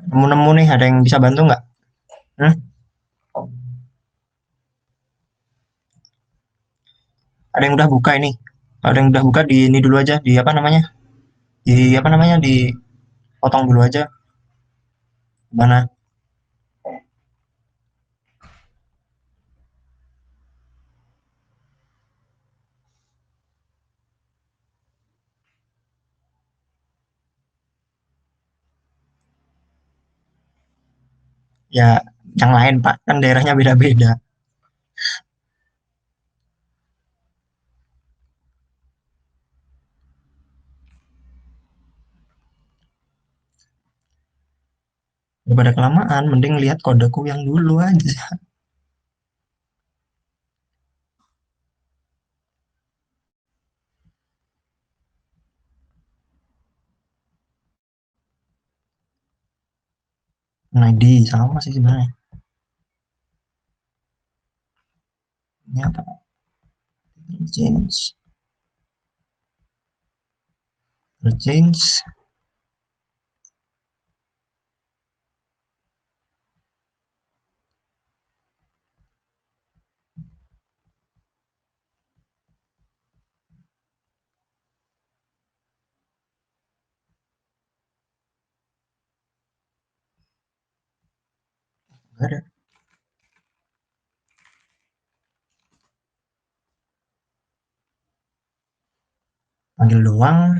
Nemu-nemu nih, ada yang bisa bantu nggak? Hmm? Ada yang udah buka ini? Ada yang udah buka di ini dulu aja, di apa namanya? Di apa namanya? Di potong dulu aja. Mana? Ya, yang lain Pak, kan daerahnya beda-beda. Daripada kelamaan, mending lihat kodeku yang dulu aja. Nah, di sama sih sebenarnya. Ini apa? Change. Change. Nggak ada. Panggil doang.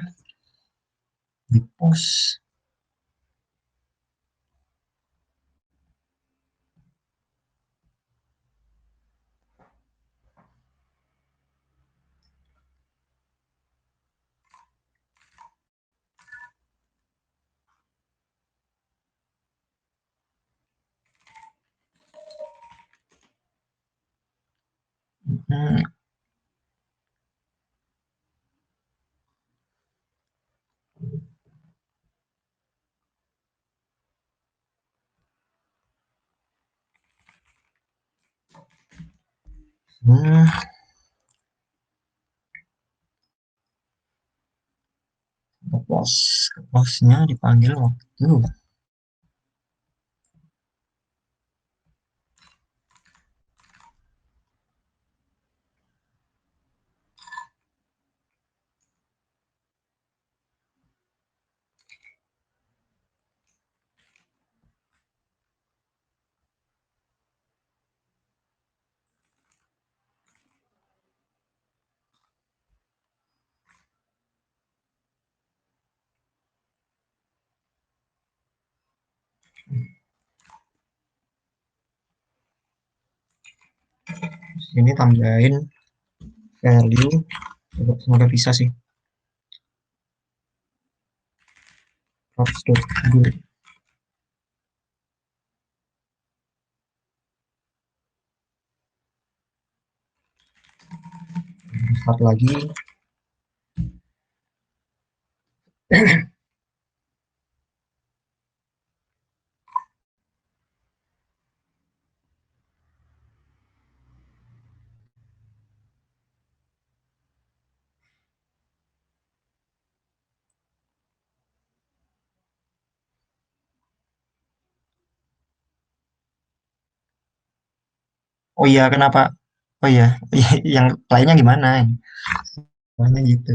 Di post. Hmm. Hmm. Ke pos. Ke posnya dipanggil waktu. Ini tambahin value. Semoga bisa sih. Props.gur. Start lagi. Oh iya, kenapa? Oh iya, yang lainnya gimana? Soalnya gitu.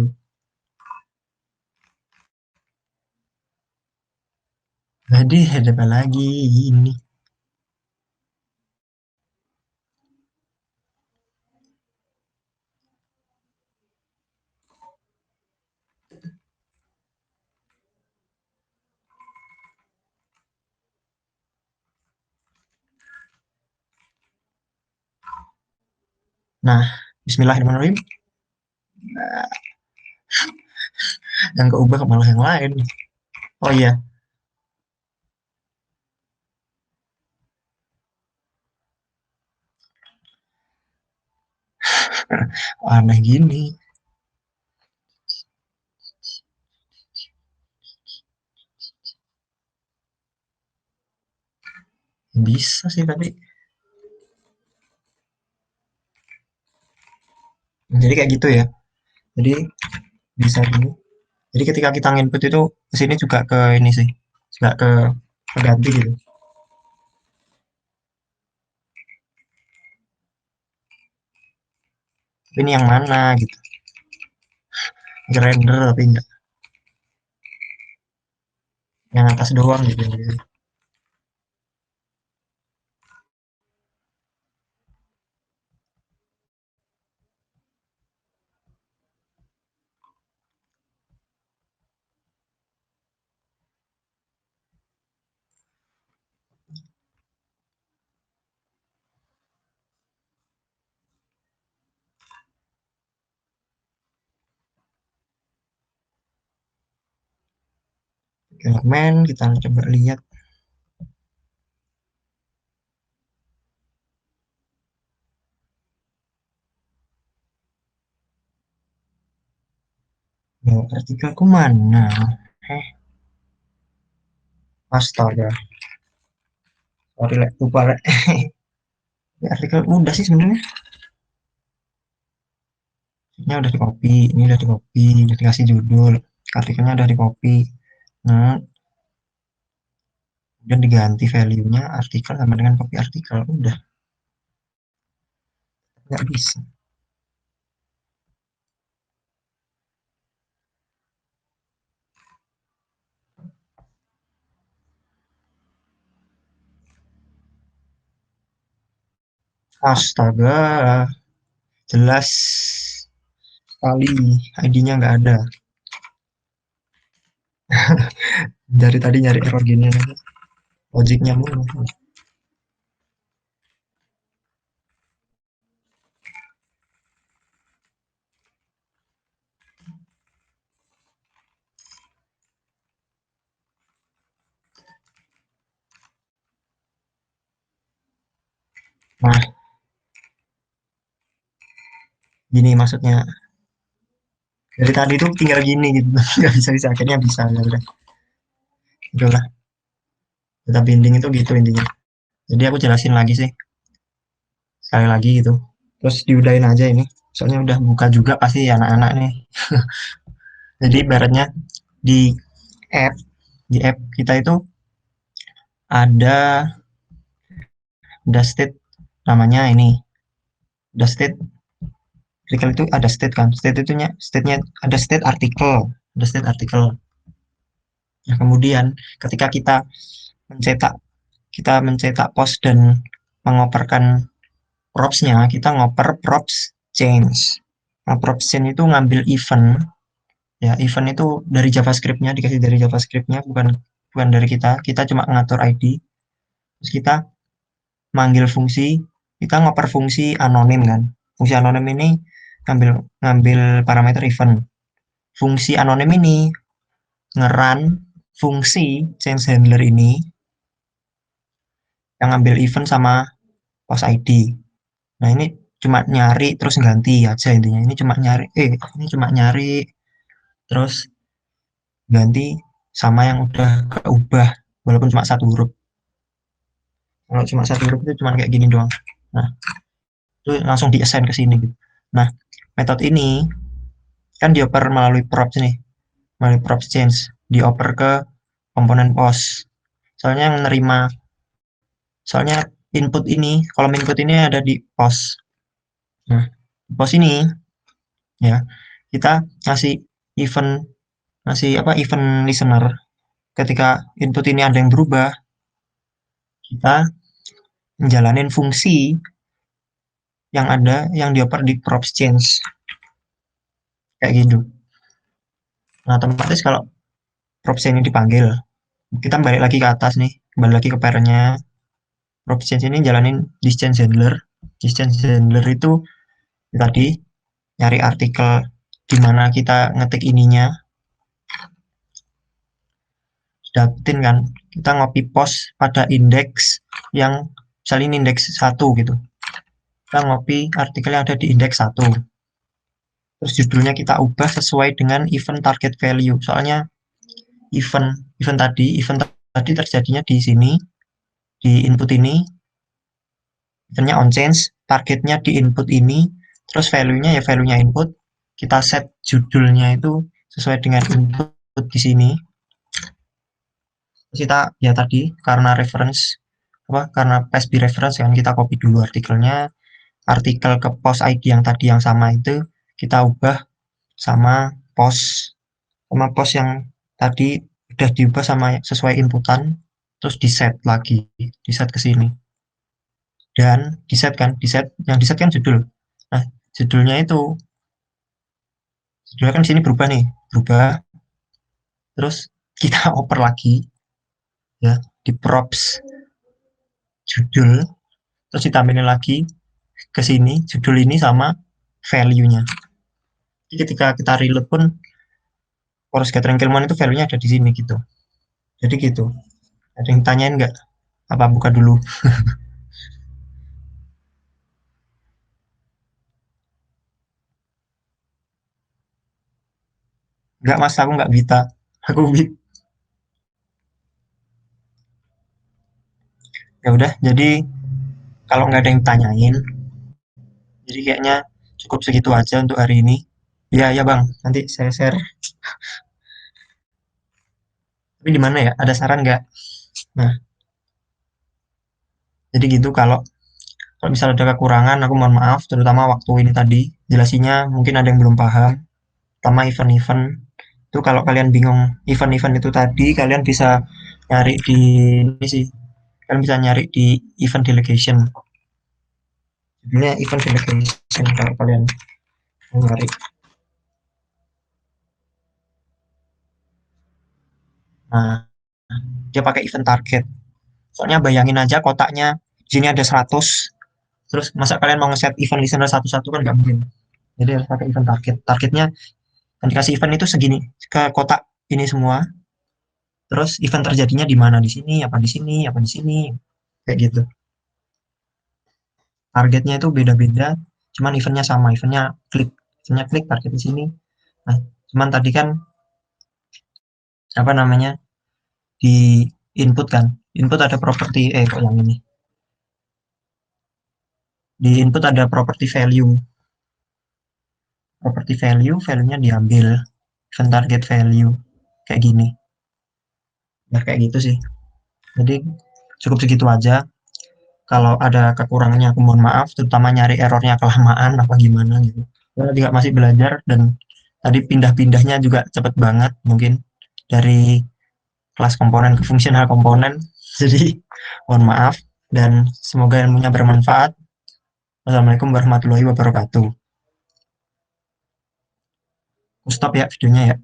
Jadi ada apa lagi ini? Nah, Bismillahirrahmanirrahim. Yang keubah malah yang lain. Oh iya, aneh gini. Bisa sih tapi. Jadi kayak gitu ya. Jadi bisa gini. Jadi ketika kita input itu kesini juga ke ini sih, juga ke ganti gitu. Tapi ini yang mana gitu? Render tapi enggak. Yang atas doang gitu. Elemen kita coba lihat. Ya, artikelku mana? Eh, astaga. Sorry, lupa. Ya, artikel udah sih sebenarnya. Ini udah di copy, ini udah di copy, udah dikasih judul, artikelnya udah di copy. Nah, kemudian diganti value-nya artikel sama dengan copy artikel, udah nggak bisa. Astaga, jelas sekali ID-nya nggak ada. Dari tadi nyari error gini aja, logiknya mulu. Nah, gini maksudnya. Dari tadi tuh tinggal gini gitu, nggak bisa akhirnya bisa ya udah. Udahlah, data binding itu gitu intinya. Jadi aku jelasin lagi sih, sekali lagi gitu. Terus diudahin aja ini, soalnya udah buka juga pasti anak-anak nih. Jadi ibaratnya di app di app kita itu ada state namanya ini, ada state artikel itu ada state kan, state-nya ada state artikel, ada state artikel. Nah, kemudian ketika kita mencetak post dan mengoperkan props-nya, kita ngoper props change. Nah, props change itu ngambil event, ya event itu dari JavaScript-nya, dikasih dari JavaScript-nya, bukan bukan dari kita cuma ngatur ID. Terus kita manggil fungsi, kita ngoper fungsi anonim kan. Fungsi anonim ini ngambil ngambil parameter event. Fungsi anonim ini ngeran fungsi change handler ini yang ngambil event sama post ID. Nah, ini cuma nyari terus ganti aja intinya. Ini cuma nyari terus ganti sama yang udah keubah walaupun cuma satu huruf. Kalau cuma satu huruf itu cuma kayak gini doang. Nah, itu langsung di-assign ke sini gitu. Nah, metode ini kan dioper melalui props nih, melalui props change, dioper ke komponen post. Soalnya yang menerima, soalnya input ini, kolom input ini ada di pos. Nah, di pos ini ya, kita ngasih event listener. Ketika input ini ada yang berubah, kita menjalanin fungsi yang dioper di props change kayak gitu. Nah, otomatis kalau props change ini dipanggil, kita balik lagi ke atas nih, kembali lagi ke parentnya. Props change ini jalanin distance handler. Distance handler itu tadi nyari artikel di mana kita ngetik ininya, dapetin kan, kita ngopi post pada indeks yang misalnya ini indeks 1 gitu, kita ngopi artikel yang ada di indeks 1, terus judulnya kita ubah sesuai dengan event target value. Soalnya event tadi terjadinya di sini, di input ini, eventnya on change, targetnya di input ini, terus value-nya ya value-nya input, kita set judulnya itu sesuai dengan input di sini. Kita ya tadi karena PSB reference kan, kita copy dulu artikelnya, artikel ke post ID yang tadi yang sama itu kita ubah sama post yang tadi udah diubah sama sesuai inputan, terus di set lagi, di set ke sini, dan yang di set kan judul. Nah, judulnya kan di sini berubah, terus kita oper lagi ya di props judul, terus ditambahin lagi ke sini judul ini sama value-nya. Jadi ketika kita reload pun Forest Gathering Kilmon itu value-nya ada di sini gitu. Jadi gitu. Ada yang tanyain nggak? Apa buka dulu? Nggak mas, aku nggak Bita. Aku Bit. Ya udah, jadi kalau nggak ada yang tanyain, jadi kayaknya cukup segitu aja untuk hari ini. Ya bang, nanti saya share. Tapi di mana ya? Ada saran nggak? Nah, jadi gitu. Kalau misalnya ada kekurangan, aku mohon maaf, terutama waktu ini tadi jelasinnya mungkin ada yang belum paham, terutama event-event itu. Kalau kalian bingung event-event itu tadi, kalian bisa nyari di ini sih, kalian bisa nyari di event delegation. Judulnya event delegation kalau kalian mau nyari. Nah, dia pakai event target. Soalnya bayangin aja kotaknya di sini ada 100, terus masa kalian mau ngeset event listener satu-satu kan nggak mungkin. Jadi harus pakai event target. Targetnya yang dikasih event itu segini ke kotak ini semua. Terus event terjadinya di mana? Di sini, apa di sini, apa di sini, kayak gitu. Targetnya itu beda-beda, cuman eventnya sama, eventnya klik target di sini. Nah, cuman tadi kan apa namanya, di input kan, input ada properti kok yang ini, di input ada property value, value-nya diambil event target value kayak gini. Nah, kayak gitu sih. Jadi cukup segitu aja. Kalau ada kekurangannya aku mohon maaf, terutama nyari errornya kelamaan apa gimana gitu. Saya juga masih belajar, dan tadi pindah-pindahnya juga cepet banget, mungkin dari kelas komponen ke fungsional komponen. Jadi mohon maaf, dan semoga ilmunya bermanfaat. Wassalamualaikum warahmatullahi wabarakatuh. Aku stop ya videonya ya.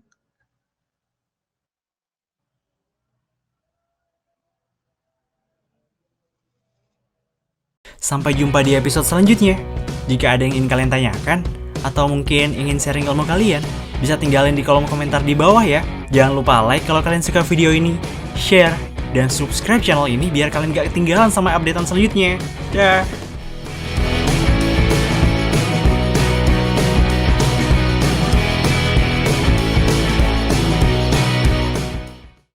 Sampai jumpa di episode selanjutnya. Jika ada yang ingin kalian tanyakan, atau mungkin ingin sharing ilmu kalian, bisa tinggalin di kolom komentar di bawah ya. Jangan lupa like kalau kalian suka video ini, share, dan subscribe channel ini biar kalian gak ketinggalan sama updatean selanjutnya. Dah.